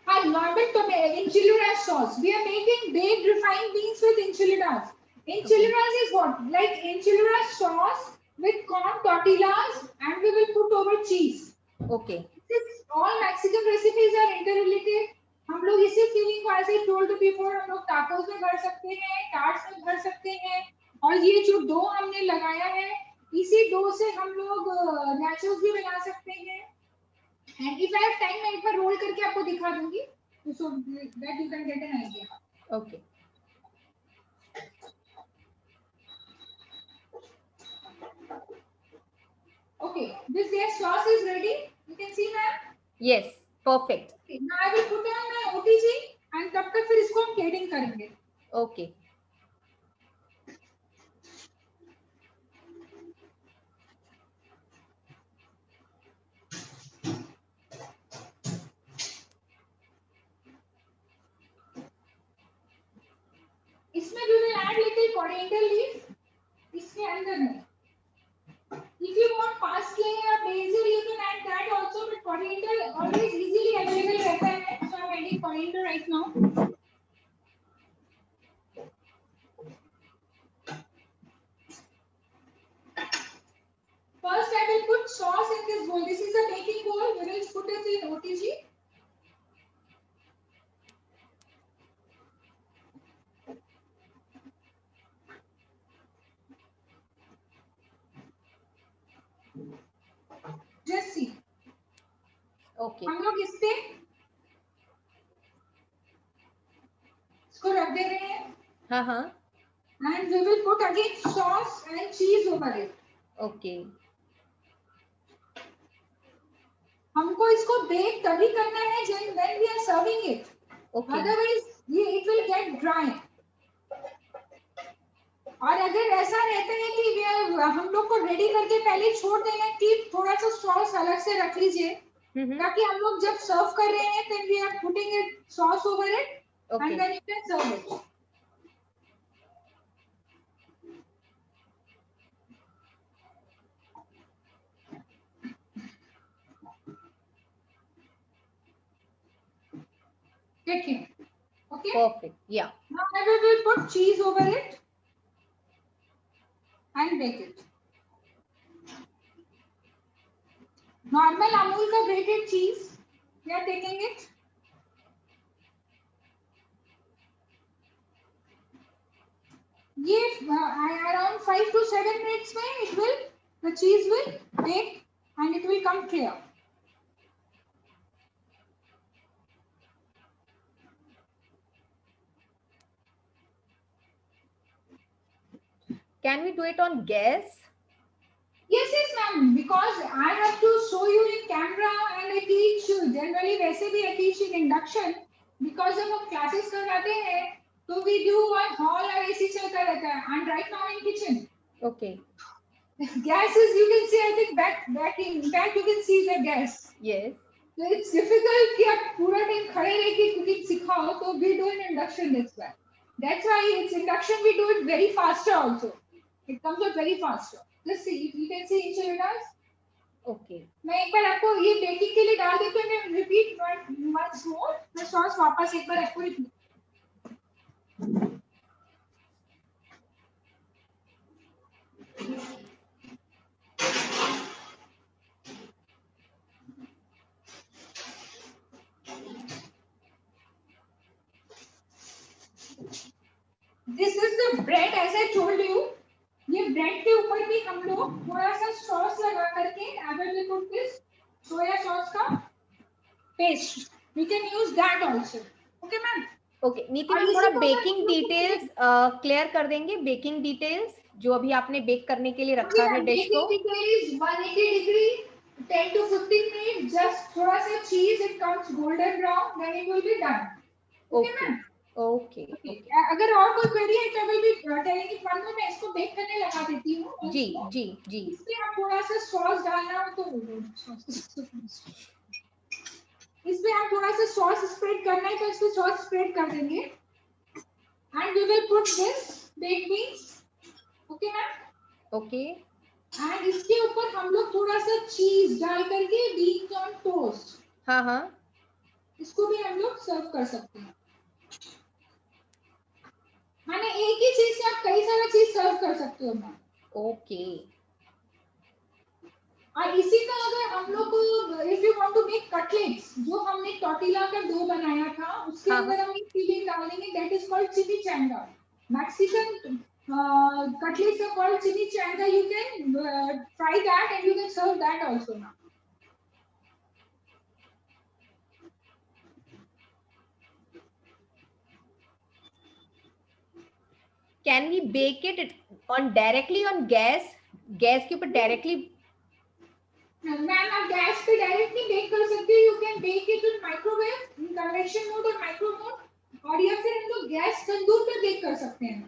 Hi, normal tomato enchiladas sauce. We are making baked refined beans with enchiladas. Enchiladas is what? Like enchiladas sauce with corn tortillas, and we will put over cheese.
Okay.
All Mexican recipes are interrelated. हम लोग इसी feeling को ऐसे told before हम लोग tacos में भर सकते हैं, टार्ट्स में भर सकते हैं, और ये जो डो हमने लगाया है, इसी डो से हम लोग नैचोस भी बना सकते हैं। And if I have time मैं एक बार रोल करके आपको दिखा दूंगी so that you can get an idea.
Okay.
Okay, this yes sauce is ready. You can see ma'am.
Yes, perfect.
Okay, now I will put on my OTG and तब तक फिर इसको हम plating करेंगे.
Okay.
इसमें we will add little coriander leaf. इसके अंदर में. If you want parsley or basil, you can add that also. But coriander always easily available रहता है. So I'm adding coriander right now. First, I will put sauce in this bowl. This is a baking bowl. We will put it in OTG. Just see.
Okay.
हम लोग इस पे इसको रख दे रहे हैं.
हाँ हाँ.
And we will put again sauce and cheese over it.
Okay.
हमको इसको बेक तभी करना है when we are serving it.
Okay.
Otherwise, it will get dry. और अगर ऐसा रहता है कि हम लोग को रेडी करके पहले छोड़ देना कि थोड़ा सा सॉस अलग से रख लीजिए ताकि हम लोग जब सर्व कर रहे हैं then we are putting it sauce over it. Okay. And then you can serve it. देखिए. Okay.
Perfect. Yeah.
Now I will put cheese over it and bake it. Normal Amul का grated cheese. We are taking it. ये around 5 to 7 minutes में the cheese will bake and it will come clear.
Can we do it on gas?
Yes, ma'am. Because I have to show you in camera and I teach generally वैसे भी I teach in induction because जब हम classes करवाते हैं तो we do one hall और AC चलता रहता है and right now in kitchen.
Okay.
Gas is you can see I think back in fact you can see the gas.
Yes.
So it's difficult कि आप पूरा टाइम खड़े रह के cooking सिखाओ तो we do in induction that's why. That's why it's induction we do it very faster also. It comes out very faster. Let's see if you can see enchiladas.
Okay.
मैं एक बार आपको ये baking के लिए डाल देती हूँ. मैं रिपीट once more. मैं सॉस वापस एक बार आपको repeat. This is the bread as I told you. ये ब्रेड के ऊपर भी हम लोग थोड़ा सा सॉस लगा करके available put this soya sauce का paste. We can use that also. Okay ma'am.
Okay. Neeti ma'am थोड़ा बेकिंग डिटेल्स क्लियर कर देंगे. बेकिंग डिटेल्स जो अभी आपने बेक करने के लिए रखा है डिश को.
Baking is 180 degree 10 to 15 minutes. Just थोड़ा सा cheese it comes golden brown then it will be done. Okay ma'am.
Okay.
अगर और कोई क्वेरी है तो भी टेलिंग इट वन में मैं इसको बेक करने लगा देती हूँ.
जी जी जी.
इसमें आप थोड़ा सा सॉस डालना हो तो इसमें आप थोड़ा सा सॉस स्प्रेड करना है तो इसमें सॉस स्प्रेड कर देंगे. And we will put this baked beans. Okay ma'am.
Okay.
And इसके ऊपर हम लोग थोड़ा सा चीज डाल करके बीन्स ऑन टोस्ट.
हाँ हाँ.
इसको भी हम लोग सर्व कर सकते हैं. माने एक ही चीज से आप कई सारा चीज सर्व कर सकते हो मैम.
ओके.
और इसी का अगर हम लोग if you want to make cutlets जो हमने टॉर्टिला का डो बनाया था उसके अंदर हम एक फीलिंग डालेंगे that is called chimichanga. Mexican cutlets are called chimichanga. You can fry that and you can serve that also now.
Can we bake it on directly on gas? Gas के ऊपर directly?
Ma'am आप gas पे directly bake कर सकते हो. You can bake it in microwave, in convection mode और micro mode, और या फिर हम लोग गैस तंदूर पे बेक कर सकते हैं.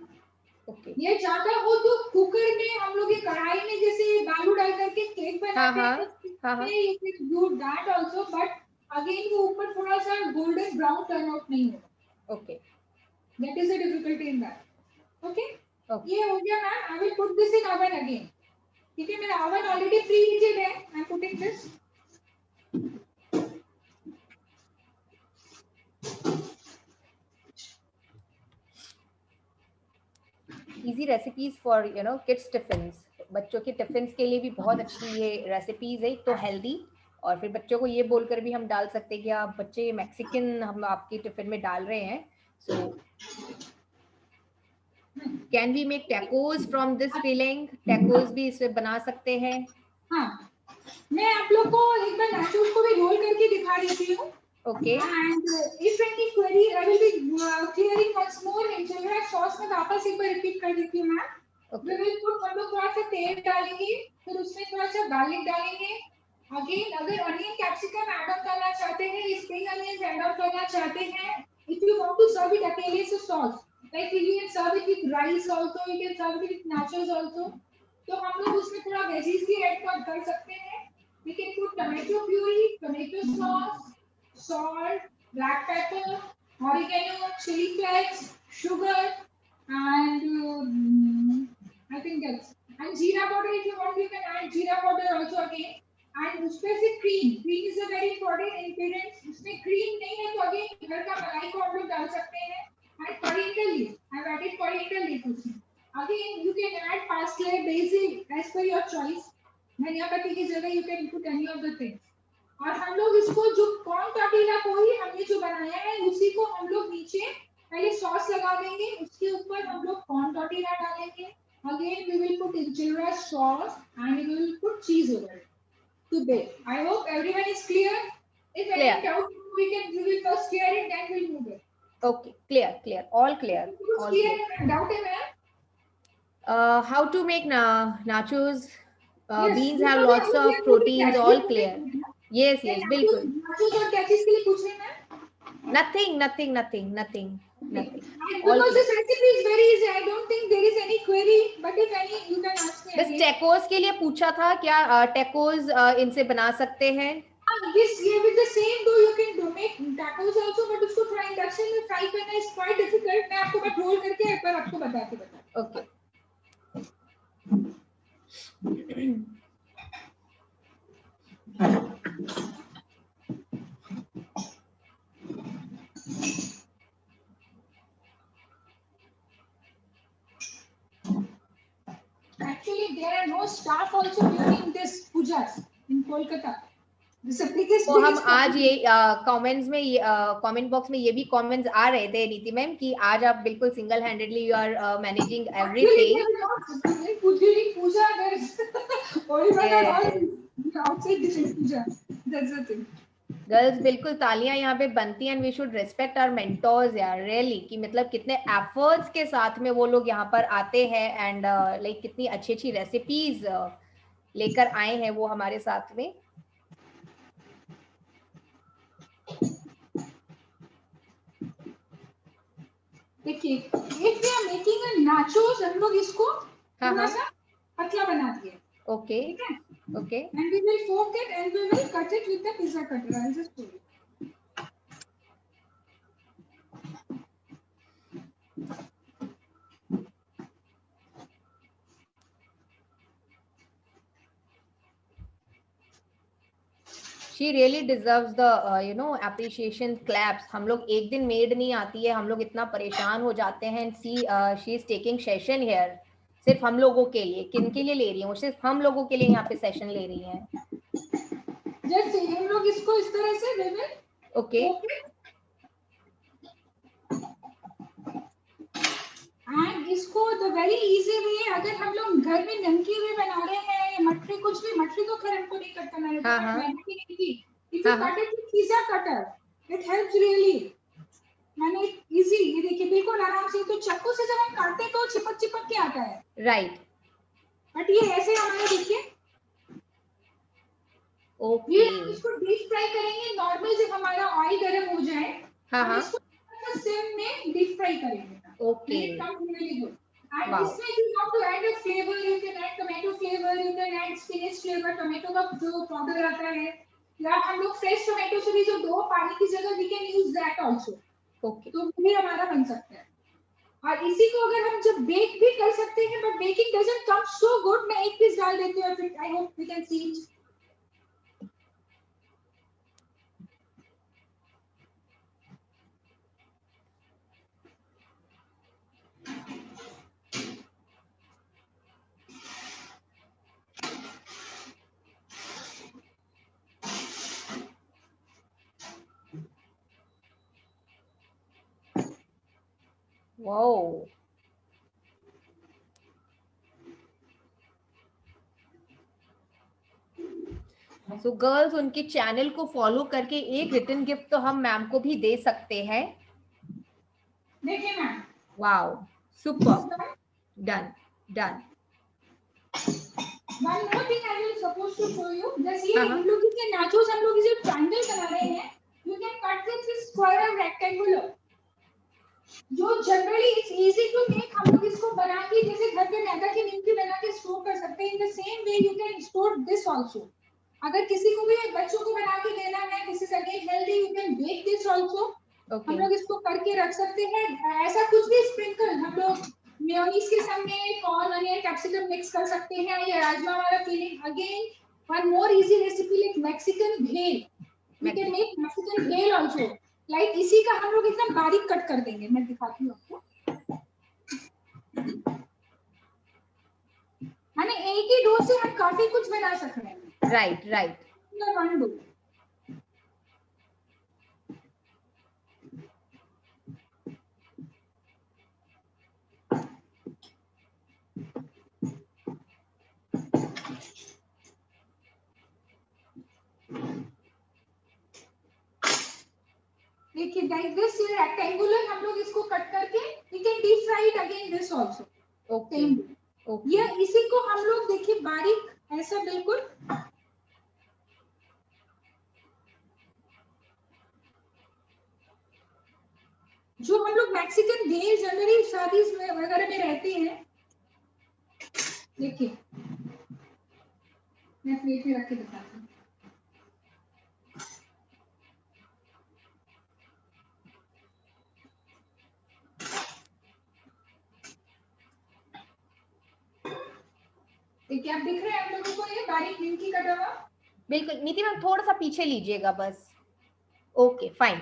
ओके.
ये ज्यादा हो तो कुकर में हम लोग ये कढ़ाई में जैसे बालू डाल करके केक बनाते हैं,
हाँ.
You can do that also, but again वो ऊपर थोड़ा सा गोल्डन ब्राउन टर्न आउट नहीं होगा.
Okay.
That is the difficulty in that. Okay.
Okay.
ये हो गया ma'am. I will put this in oven again. ठीक है, मेरा ओवन ऑलरेडी प्री हीटेड है. I am putting this.
Easy recipes for kids tiffins. बच्चों के टिफिन्स के लिए भी बहुत अच्छी ये रेसिपीज है. तो हेल्दी, और फिर बच्चों को ये बोलकर भी हम डाल सकते हैं कि आप बच्चे मैक्सिकन हम आपके टिफिन में डाल रहे हैं. So can we make tacos from this filling? Tacos भी इससे बना सकते हैं.
हाँ, मैं आप लोग को एक बार नाचोस को भी रोल करके दिखा देती हूँ.
Okay.
And if any query, I will be clearing once more. इंजोरा सॉस में वापस एक बार रिपीट कर देती हूँ मैम. We will put, हम लोग थोड़ा सा तेल डालेंगे, फिर उसमें थोड़ा सा गार्लिक डालेंगे. अगेन अगर अनियन कैप्सिकम ऐड ऑन करना चाहते हैं, स्प्रिंग अनियंस ऐड ऑन करना चाहते हैं, if you want to serve it अकेले से sauce, like you can serve it with rice also, you can serve it with nachos also. तो हम लोग उसमें थोड़ा वेजीज भी ऐड कर सकते हैं. We can put tomato puree, tomato sauce, salt, black pepper, oregano, chili flakes, sugar, and I think that's, and jeera powder. If you want, you can add jeera powder also again. And उसमें से cream is a very important ingredient. उसमें cream नहीं है तो again घर का मलाई को हम लोग डाल सकते हैं. And coriander leaf, I've added coriander leaf उसमें. Again you can add parsley, basil as per your choice. धनिया पत्ती की जगह you can put any of the things. और हम लोग इसको जो कॉर्न टॉर्टिला को ही हमने जो बनाया है उसी को हम लोग नीचे पहले सॉस लगा देंगे, उसके ऊपर हम लोग कॉर्न टॉर्टिला डालेंगे. Again we will put enchilada sauce and we will put cheese over it to bake. I hope everyone is clear. If any doubt we will first clear it, then we'll move it.
Okay, clear, all clear.
Doubt है ma'am?
How to make nachos?
Yes,
beans have lots of proteins. All clear. Yes, बिल्कुल.
nachos और क्या चीज के लिए पूछ रहे हैं ma'am?
Nothing.
Because this recipe is very easy. I don't think there is any query, but if any, you can ask me.
बस टैकोस के लिए पूछा था, क्या टैकोस इनसे बना सकते हैं?
This here with the same dough you can do make tacos also, but उसको थोड़ा इंडक्शन में फ्राई करना is quite difficult. मैं आपको बस रोल करके एक बार आपको बता.
Okay.
Actually, there are no staff also during this pujas in Kolkata.
तो हम आज ये कमेंट्स में कमेंट बॉक्स में ये भी कमेंट्स आ रहे थे नीति मैम कि आज आप बिल्कुल single handedly you are managing everything. Girls बिल्कुल तालियां यहाँ पे बनती हैं. And we should respect our mentors यार, रियली, कि मतलब कितने एफर्ट्स के साथ में वो लोग यहाँ पर आते हैं एंड लाइक कितनी अच्छी रेसिपीज लेकर आए हैं वो हमारे साथ में.
देखिए, if we are making a nachos, हम लोग इसको थोड़ा सा पतला बना दिए.
Okay. Okay.
And we will fork it and we will cut it with the pizza cutter. I'll just show you.
She really deserves the appreciation claps. हम लोग एक दिन मेड नहीं आती है, हम लोग इतना परेशान हो जाते हैं. she is taking session here. सिर्फ हम लोगों के लिए. किन के लिए ले रही है वो? सिर्फ हम लोगों के लिए यहाँ पे सेशन ले रही हैं.
जैसे हम लोग इसको इस तरह से दे दें.
Okay.
And इसको the very easy way, अगर हम लोग घर में नमकीन भी बना रहे हैं, मटरी कुछ भी, मटरी तो खैर हमको नहीं कट करना है. If you cut it with pizza cutter, it helps really. मैंने इजी, ये देखिए बिल्कुल आराम से, तो चाकू से जब हम काटते तो चिपक चिपक के आता है,
राइट।
बट ये ऐसे हमारा देखिए,
ओके।
ये हम इसको डीप फ्राई करेंगे नॉर्मल, जब हमारा ऑयल गर्म हो जाए
हाँ
हम
हाँ।
इसको सिम में डीप फ्राई करेंगे।
Okay.
And it comes really good. And
Wow.
इसमें if you want to add a flavor, you can add tomato flavor, you can add spinach flavor, tomato का जो पाउडर आता है, या हम लोग फ्रेश टोमेटो से भी जो दो पानी की जगह we can use that also.
Okay.
तो भी हमारा बन सकता है। और इसी को अगर हम जब बेक भी कर सकते हैं, but baking doesn't come so good, मैं एक पीस डाल देती हूँ, I hope we can see it.
Wow. So girls, उनके चैनल को फॉलो करके एक रिटर्न गिफ्ट तो हम मैम को भी दे सकते हैं।
देखिए ma'am,
wow, super. Done done.
One more thing I will supposed to show you. जैसे ये
हाँ हाँ।
हम लोग इसके नाचोस हम लोग इसे ट्रायंगल बना रहे हैं, you can cut this with square or rectangular. जो generally it's easy to make, हम लोग इसको बना के जैसे घर पे मैदा की निमकी बना के स्टोर कर सकते हैं। In the same way you can store this also. अगर किसी को भी बच्चों को बना के देना है, this is again healthy, you can bake this also. हम लोग इसको करके रख सकते हैं। ऐसा कुछ भी स्प्रिंकल हम लोग मेयोनीज के संग में कॉर्न, अनियन, कैप्सिकम मिक्स कर सकते हैं, या राजमा वाला feeling. Again one more easy recipe like Mexican भेल, वी कैन मेक मैक्सिकन भेल आल्सो। लाइक इसी का हम लोग एकदम बारीक कट कर देंगे, मैं दिखाती हूँ आपको। माने एक ही डो से हम काफी कुछ बना सकते हैं।
Right right.
One dough. देखिए लाइक दिस रेक्टेंगुलर हम लोग इसको कट करके we can deep fry it again this also.
Okay okay.
ये इसी को हम लोग देखिए बारीक ऐसा बिल्कुल जो हम लोग मैक्सिकन भेल जनरली शादी वगैरह में रहते हैं। देखिए मैं प्लेट में रख के दिखाती हूँ। देखिए आप दिख रहे हैं आप लोगों को ये बारीक निमकी कटा हुआ?
बिल्कुल नीति मैम, थोड़ा सा पीछे लीजिएगा बस। Okay fine.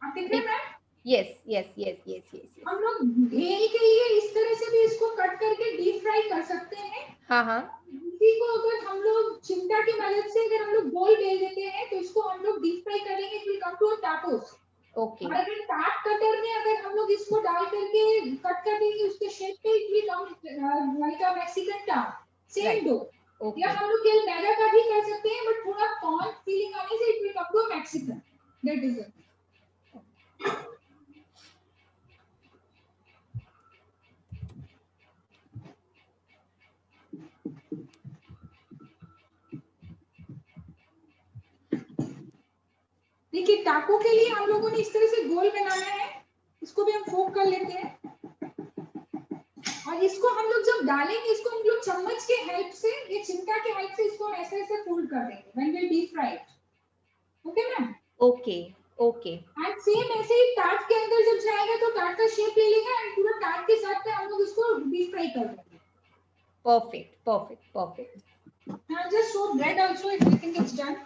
आप दिख रहे हैं ma'am?
Yes yes yes yes yes.
हम लोग भेल के लिए इस तरह से भी इसको कट करके डीप फ्राई कर सकते हैं।
हाँ हाँ।
इसी को अगर हम लोग चिमटा की मदद से अगर हम लोग गोल बेल देते हैं तो इसको हम लोग डीप फ्राई करेंगे, it will come to a tacos.
Okay.
और अगर टाट कटर में अगर हम लोग इसको डाल करके कट कर देंगे उसके शेप पे, it will come like a Mexican टाट, सेम डो।
ओके।
या हम लोग केवल मैदा का भी कर सकते हैं, बट थोड़ा कॉर्न फीलिंग आने से it will come to Mexican. That is it. देखिए टाको के लिए हम लोगों ने इस तरह से गोल बनाया है, इसको भी हम फोक कर लेते हैं। और इसको हम लोग जब डालेंगे, इसको हम लोग चम्मच के हेल्प से या चिमटा के हेल्प से इसको ऐसे ऐसे फोल्ड कर देंगे when we deep fry it. Okay ma'am?
Okay okay.
And same ऐसे ही टाट के अंदर जब जाएगा तो टाट का शेप ले लेगा, एंड पूरा टाट के साथ में हम लोग इसको डीप फ्राई कर देंगे।
Perfect perfect perfect.
Now just show bread also if you think it's done.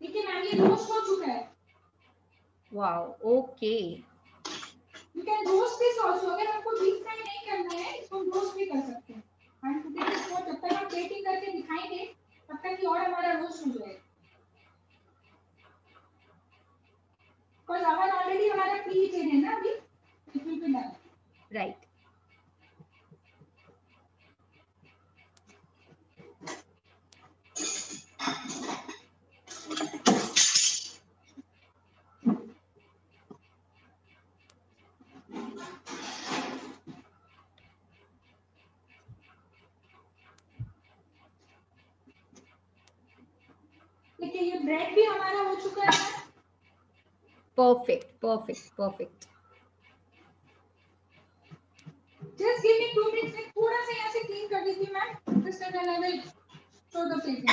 देखिए मैम ये रोस्ट हो चुका है।
Wow okay.
You can roast this also. अगर आपको डीप फ्राई नहीं करना है, इसको रोस्ट भी कर सकते हैं। हम टुडे इसको जब तक हम प्लेटिंग करके दिखाएंगे तब तक कि और हमारा रोस्ट हो जाएगा। Because oven already हमारा प्रीहीटेड है ना अभी, it will be done.
Right.
Bread भी हमारा हो चुका है।
Perfect perfect perfect.
Just give me 2 minutes, मैं थोड़ा सा यहाँ से क्लीन कर देती हूँ ma'am, just and I will show the plating.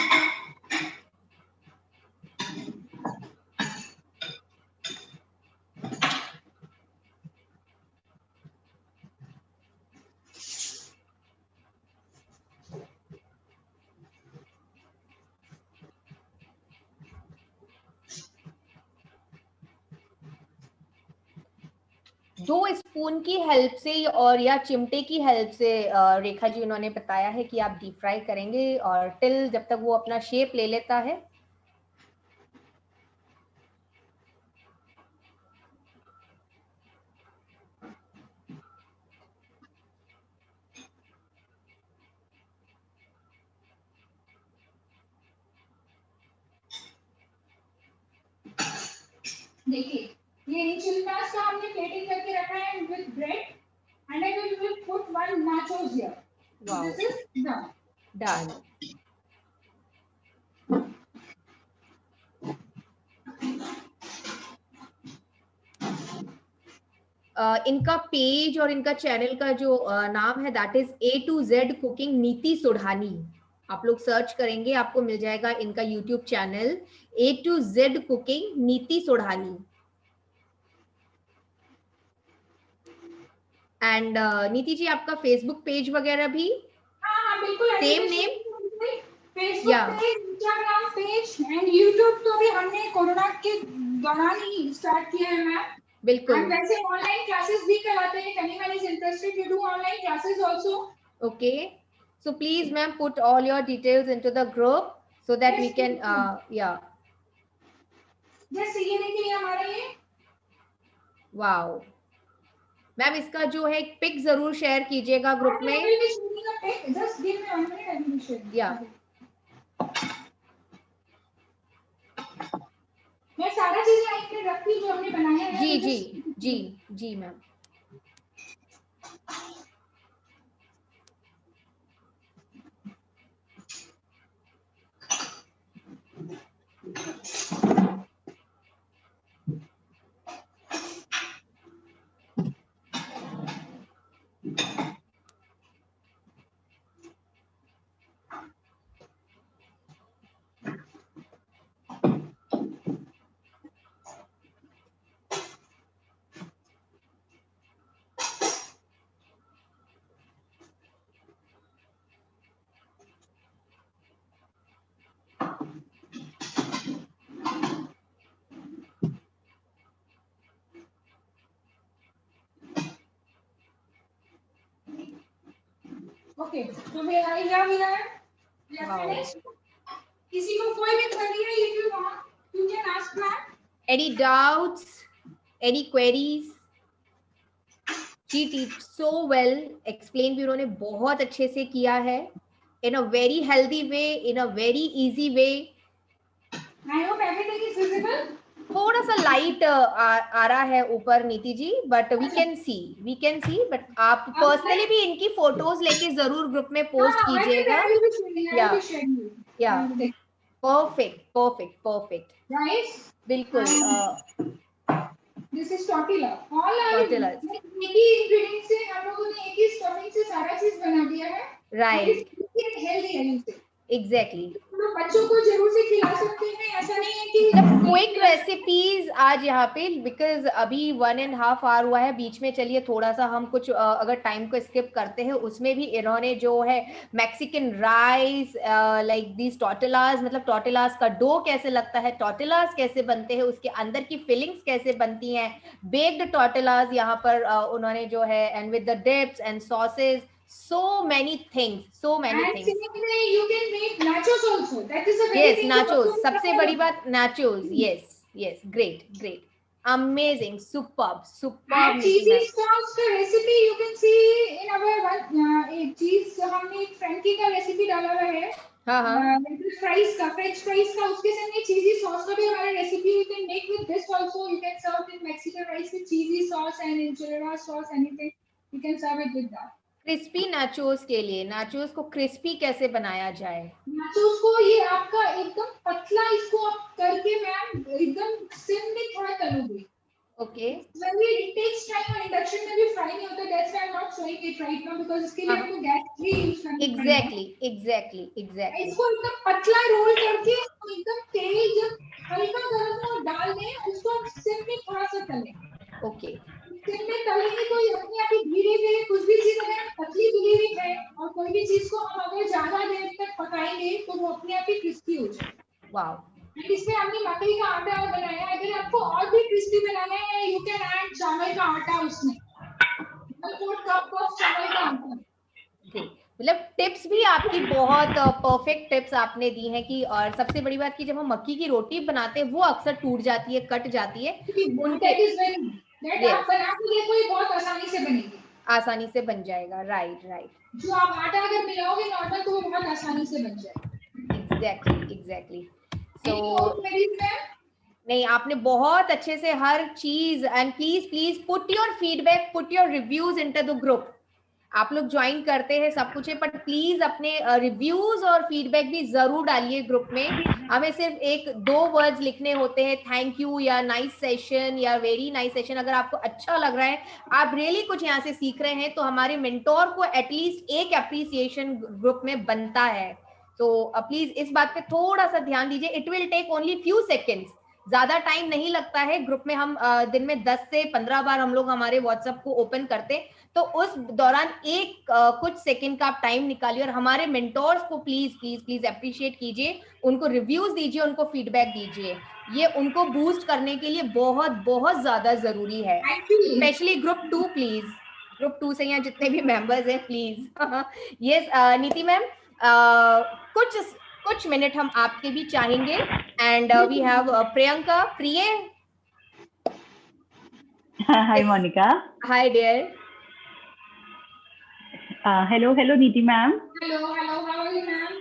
दो स्पून की हेल्प से और या चिमटे की हेल्प से रेखा जी उन्होंने बताया है कि आप डीप फ्राई करेंगे और टिल जब तक वो अपना शेप ले लेता है।
देखिए ये enchiladas का हमने प्लेटिंग करके रखा है with bread and I will put one nachos here.
Wow.
This is done.
Done. इनका पेज और इनका चैनल का जो नाम है that is A to Z cooking नीति सोढ़ानी। आप लोग सर्च करेंगे आपको मिल जाएगा इनका YouTube channel A to Z cooking नीति सोढ़ानी। एंड नीति जी आपका फेसबुक पेज वगैरह भी
हाँ बिल्कुल
same name,
Facebook page, Instagram page and YouTube तो भी हमने कोरोना के दौरान ही स्टार्ट किया है मैम।
बिल्कुल।
हम वैसे ऑनलाइन क्लासेस भी कराते हैं, anyone is interested to do online classes also.
Okay, so please ma'am put all your details into the group so that we can या
जैसे ये देखिए हमारा ये
वाओ मैम इसका जो है एक पिक जरूर शेयर कीजिएगा ग्रुप में।
Just give me 1 minute I will share.
या
मैं सारा चीजें लाइन पे रखती जो हमने बनाया है।
जी जी जी जी मैम।
ओके तो वे आई लव यू फिनिश्ड। किसी को कोई भी क्वेरी है if you want you can ask ma'am.
Any doubts, any queries? She teach so well, explain भी उन्होंने बहुत अच्छे से किया है in a very healthy way, in a very easy way.
I hope everything is visible.
थोड़ा सा light आ रहा है ऊपर Neeti ji but we can see but आप पर्सनली भी इनकी फोटोज लेके जरूर ग्रुप में पोस्ट कीजिएगा। Yeah perfect perfect perfect
rice
बिल्कुल।
This is tortilla all are एक ही इंग्रेडिएंट से हम लोगों ने एक ही स्टफिंग से सारा चीज बना दिया है।
राइट
हेल्दी है
एग्जैक्टली।
तो बच्चों को जरूर से खिला सकते हैं, ऐसा नहीं है कि
क्विक रेसिपीज आज यहाँ पे बिकॉज अभी 1.5 आवर हुआ है बीच में। चलिए थोड़ा सा हम कुछ अगर टाइम को स्किप करते हैं उसमें भी इन्होंने जो है Mexican rice like these tortillas, मतलब टॉर्टिलास का डो कैसे लगता है, टॉर्टिलास कैसे बनते हैं, उसके अंदर की फिलिंग्स कैसे बनती हैं, बेक्ड टॉर्टिलास यहाँ पर उन्होंने जो है and with the dips and sausage, so many things.
you can make nachos also. That is a very
yes nachos, सबसे बड़ी बात nachos. yes great amazing superb
and cheesy sauce का recipe you can see in our एक चीज हमने एक Frankie का recipe डाला हुआ है। फ्राइज का, फ्रेंच फ्राइज का, उसके साथ में चीजी सॉस का भी हमारा recipe you can make with this also. You can serve with Mexican rice with cheesy sauce and enchilada sauce, anything you can serve it with that.
Crispy nachos के लिए, nachos को क्रिस्पी कैसे बनाया जाए?
Nachos को ये आपका एकदम पतला, इसको आप करके मैम एकदम सिम में थोड़ा तलोगे।
ओके,
it takes time और इंडक्शन में भी फ्राई नहीं होता, that's why I'm not showing it right now because इसके लिए आपको गैस ही यूज करना पड़ेगा।
एग्जैक्टली।
इसको एकदम पतला रोल करके एकदम तेल जब हल्का गर्म हो डाल दें, उसको सिम में थोड़ा सा तलें।
ओके,
सिम में तलेंगे तो ये अपने आप ही धीरे धीरे, कुछ भी चीज अगर पतली धुली हुई है और कोई भी चीज को हम अगर ज्यादा देर तक पकाएंगे तो वो अपने आप ही क्रिस्पी हो जाएगी।
वाओ।
इसमें हमने मकई का आटा बनाया है, अगर आपको और भी क्रिस्पी बनाना है यू कैन ऐड चावल का आटा उसमें, 1/4 कप ऑफ चावल का आटा।
मतलब टिप्स भी आपकी बहुत परफेक्ट टिप्स आपने दी हैं कि, और सबसे बड़ी बात कि जब हम मक्की की रोटी बनाते हैं वो अक्सर टूट जाती है, कट जाती है, उनके
आप बना के देखो, ये बहुत आसानी से बनेगी,
आसानी से बन जाएगा। राइट।
जो आप आटा अगर मिलाओगे नॉर्मल तो वो बहुत आसानी से बन जाएगा।
एग्जैक्टली। तो नहीं, आपने बहुत अच्छे से हर चीज, and please put your feedback, put your reviews into the group. आप लोग ज्वाइन करते हैं सब कुछ है, बट प्लीज अपने रिव्यूज और फीडबैक भी जरूर डालिए ग्रुप में। हमें सिर्फ 1-2 वर्ड्स लिखने होते हैं, थैंक यू या नाइस सेशन या वेरी नाइस सेशन। अगर आपको अच्छा लग रहा है, आप रियली कुछ यहाँ से सीख रहे हैं, तो हमारे मेंटोर को एटलीस्ट एक अप्रिसिएशन ग्रुप में बनता है। तो प्लीज इस बात पे थोड़ा सा ध्यान दीजिए। It will take only few seconds, ज्यादा टाइम नहीं लगता है। ग्रुप में हम दिन में 10 से 15 बार हम लोग हमारे व्हाट्सएप को ओपन करते, तो उस दौरान कुछ सेकंड का आप टाइम निकालिए और हमारे मेंटोर्स को प्लीज अप्रिशिएट कीजिए, उनको रिव्यूज दीजिए, उनको फीडबैक दीजिए। ये उनको बूस्ट करने के लिए बहुत ज्यादा जरूरी है, स्पेशली ग्रुप 2। प्लीज ग्रुप 2 से यहाँ जितने भी मेंबर्स हैं प्लीज। यस नीति मैम, कुछ मिनट हम आपके भी चाहेंगे, and we have Priyanka.
Hi, Monica.
Hi, dear.
Hello, Neeti ma'am.
Hello, how are you, ma'am?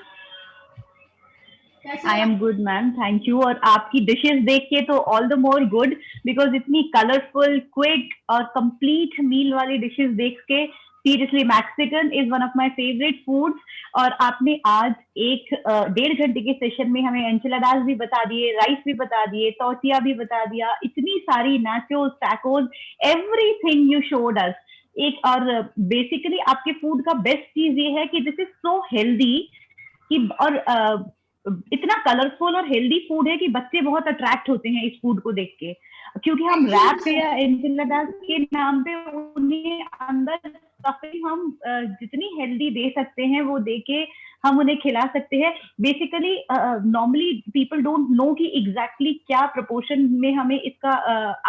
I am good, ma'am. Thank you. और आपकी dishes देख के तो all the more good, because इतनी colorful, quick और complete meal वाली dishes देख के seriously Mexican is one of my favorite foods. और आपने आज 1-1.5 घंटे के सेशन में हमें enchiladas भी बता दिए, राइस भी बता दिए, tortilla भी बता दिया, इतनी सारी nachos, tacos, everything you showed us. और बेसिकली आपके फूड का बेस्ट चीज ये है कि दिस इज सो हेल्दी, कि और इतना कलरफुल और हेल्दी फूड है कि बच्चे बहुत अट्रैक्ट होते हैं इस फूड को देख के, क्योंकि हम रैप या एंचिलाडास के नाम पे उन्हें अंदर स्टफिंग हम जितनी हेल्दी दे सकते हैं वो दे के हम उन्हें खिला सकते हैं। Basically normally people don't know कि एग्जैक्टली क्या प्रोपोर्शन में हमें इसका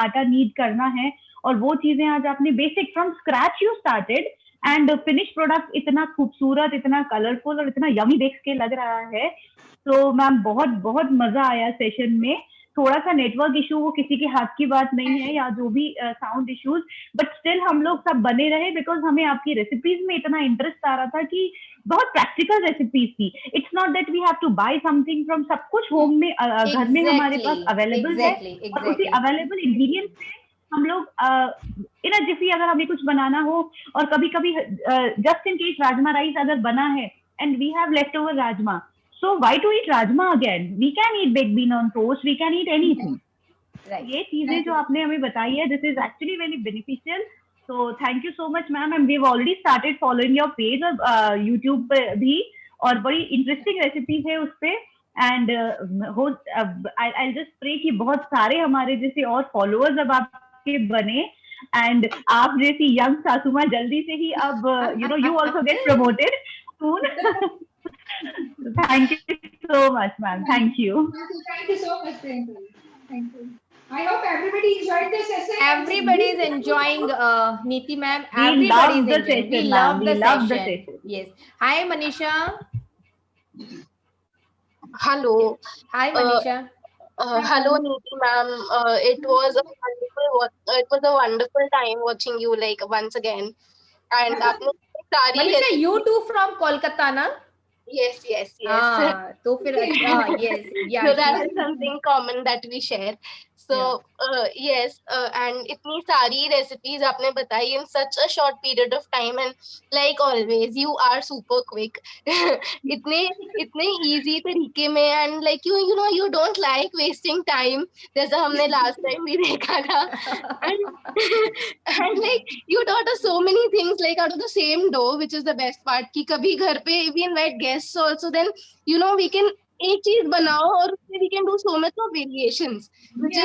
आटा नीड करना है, और वो चीजें आज आपने basic from scratch you started, and finish product इतना खूबसूरत, इतना कलरफुल और इतना यमी देख के लग रहा है। तो मैम बहुत मजा आया सेशन में। थोड़ा सा नेटवर्क इशू, वो किसी के हाथ की बात नहीं है, या जो भी साउंड इश्यूज, बट स्टिल हम लोग सब बने रहे, बिकॉज हमें आपकी रेसिपीज में इतना इंटरेस्ट आ रहा था कि बहुत प्रैक्टिकल रेसिपीज थी। It's not that we have to buy something from, सब कुछ होम में घर में हमारे पास अवेलेबल है, और उसी अवेलेबल इंग्रेडिएंट्स से हम लोग इन अ जिफी अगर हमें कुछ बनाना हो, और कभी कभी just in case rajma rice अगर बना है and we have leftover rajma, so why to eat rajma again? We can eat baked bean on toast, we can eat anything. ये चीजें जो आपने हमें बताई है, this is actually very beneficial. So thank you so much ma'am, and we've already started following your page और YouTube पे भी, और बड़ी interesting recipes है उस पे, and I'll just pray कि बहुत सारे हमारे जैसे और followers अब आपके बने, and आप जैसी young सासू माँ जल्दी से ही अब you also get promoted soon. Thank you so much, ma'am. Thank you.
Thank you so much, Priyanka. Thank you. I hope everybody enjoyed the session.
Everybody is enjoying, Neeti ma'am. Everybody is enjoying. We love the session. Yes. Hi, Manisha.
Hello.
Hi, Manisha.
Hello, Neeti ma'am. It was a wonderful time watching you once again. And
Manisha, you too from Kolkata, na?
Yes.
तो फिर yes, yeah.
So that is something common that we share. So yes, and इतनी सारी recipes आपने बताई in such a short period of time, and like always you are super quick. इतने इतने easy तरीके में, and like you know you don't like wasting time, जैसा हमने last time भी देखा था. And like you taught us so many things like out of the same dough, which is the best part, कि कभी घर पे we invite guests also, then you know we can एक चीज बनाओ और उससे we can do so much of variations, which is,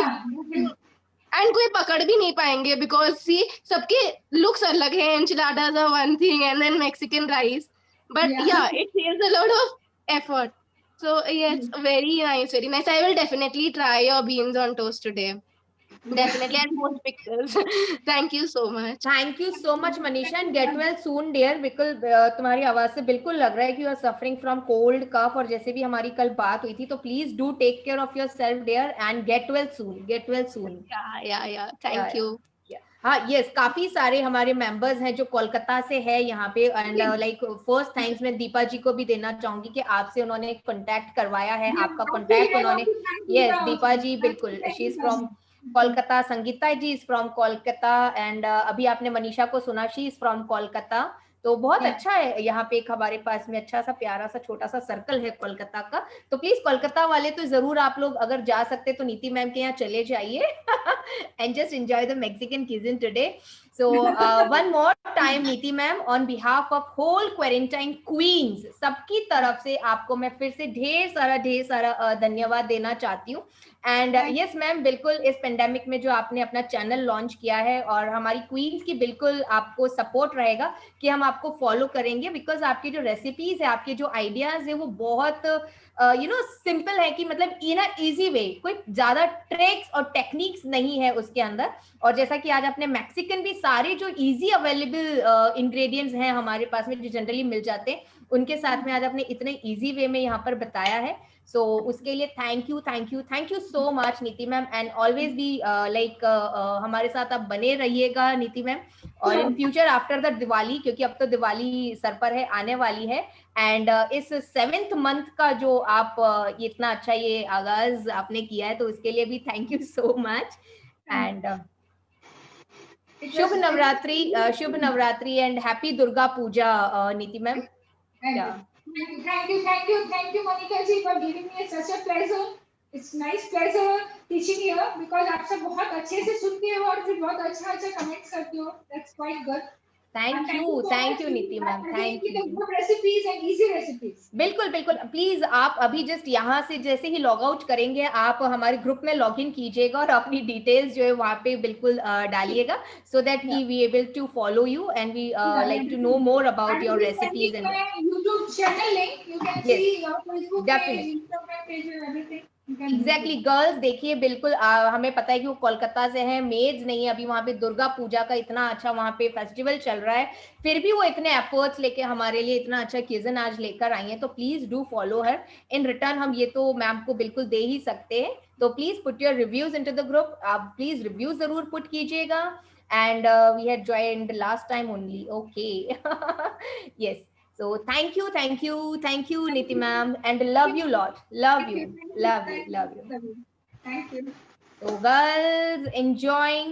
and कोई पकड़ भी नहीं पाएंगे because see सबके looks अलग हैं. Enchiladas are one thing and then Mexican rice, but yeah it saves a lot of effort. So yes, very nice, very nice. I will definitely try your beans on toast today. Definitely, and post pictures. Thank you so much.
Thank you so much Manisha and get well soon dear. बिल्कुल तुम्हारी आवाज से बिल्कुल लग रहा है कि you are suffering from cold cough, और जैसे भी हमारी कल बात हुई थी, तो please do take care of yourself dear and get well soon, get well soon.
Yeah thank you.
हाँ यस, काफी सारे हमारे मेंबर्स हैं जो कोलकाता से है यहाँ पे, एंड लाइक फर्स्ट थैंक्स मैं दीपा जी को भी देना चाहूंगी कि आपसे उन्होंने कांटेक्ट करवाया है, आपका कांटेक्ट उन्होंने. यस दीपा जी बिल्कुल, she is from Kolkata. Sangeeta ji is from Kolkata, and अभी आपने मनीषा को सुना, शी इज फ्रॉम कोलकाता. तो बहुत अच्छा है, यहाँ पे एक हमारे पास में अच्छा सा प्यारा सा छोटा सा सर्कल है कोलकाता का. तो प्लीज कोलकाता वाले तो जरूर आप लोग अगर जा सकते तो नीति मैम के यहाँ चले जाइए and just enjoy the Mexican cuisine today. So one more time नीति ma'am, on behalf of whole quarantine queens, सबकी तरफ से आपको मैं फिर से ढेर सारा धन्यवाद देना चाहती हूँ. एंड यस मैम, बिल्कुल इस पेंडेमिक में जो आपने अपना चैनल लॉन्च किया है, और हमारी क्वींस की बिल्कुल आपको सपोर्ट रहेगा कि हम आपको फॉलो करेंगे, बिकॉज आपकी जो रेसिपीज है, आपके जो आइडियाज है, वो बहुत यू नो सिंपल है, कि मतलब इन अ इजी वे, कोई ज्यादा ट्रिक्स और टेक्निक्स नहीं है उसके अंदर. और जैसा कि आज आपने मैक्सिकन भी सारे जो इजी अवेलेबल इंग्रेडिएंट्स हैं हमारे पास में जो जनरली मिल जाते हैं, उनके साथ में आज आपने इतने इजी वे में यहाँ पर बताया है. सो उसके लिए थैंक यू सो मच नीति मैम, एंड ऑलवेज भी लाइक हमारे साथ आप बने रहिएगा नीति मैम. और in future after the Diwali, क्योंकि अब तो दिवाली सर पर है, आने वाली है, एंड इस 7th मंथ का जो आप इतना अच्छा ये आगाज आपने किया है, तो उसके लिए भी thank you so much. And shubh Navratri and happy Durga Puja Neeti ma'am.
Thank you Monica ji for giving me such a pleasure. It's nice pleasure teaching here, because आप सब बहुत अच्छे से सुनते हो और फिर बहुत अच्छा कमेंट्स करते हो. That's quite good.
Thank you Neeti ma'am, thank you.
Recipes and easy recipes.
बिल्कुल प्लीज आप अभी जस्ट यहाँ से जैसे ही लॉग आउट करेंगे, आप हमारे ग्रुप में लॉग इन कीजिएगा और अपनी डिटेल्स जो है वहाँ पे बिल्कुल डालिएगा, so that we able to follow you and we like to know more about your recipes. And
YouTube channel link, you can see your Facebook
Definitely.
page, Instagram page and everything.
Exactly girls, देखिए बिल्कुल हमें पता है कि वो कोलकाता से है, मेज नहीं है. अभी वहाँ पे दुर्गा पूजा का इतना अच्छा वहाँ पे फेस्टिवल चल रहा है, फिर भी वो इतने एफर्ट्स लेके हमारे लिए इतना अच्छा क्यूजिन आज लेकर आई है. तो please do follow her. In return हम ये तो मैम को बिल्कुल दे ही सकते हैं, तो please put your reviews into the group. आप प्लीज रिव्यू जरूर पुट कीजिएगा. And we had joined last time only. Okay yes. So thank you Niti ma'am, and love you lot. Love you.
Thank you.
So girls, enjoying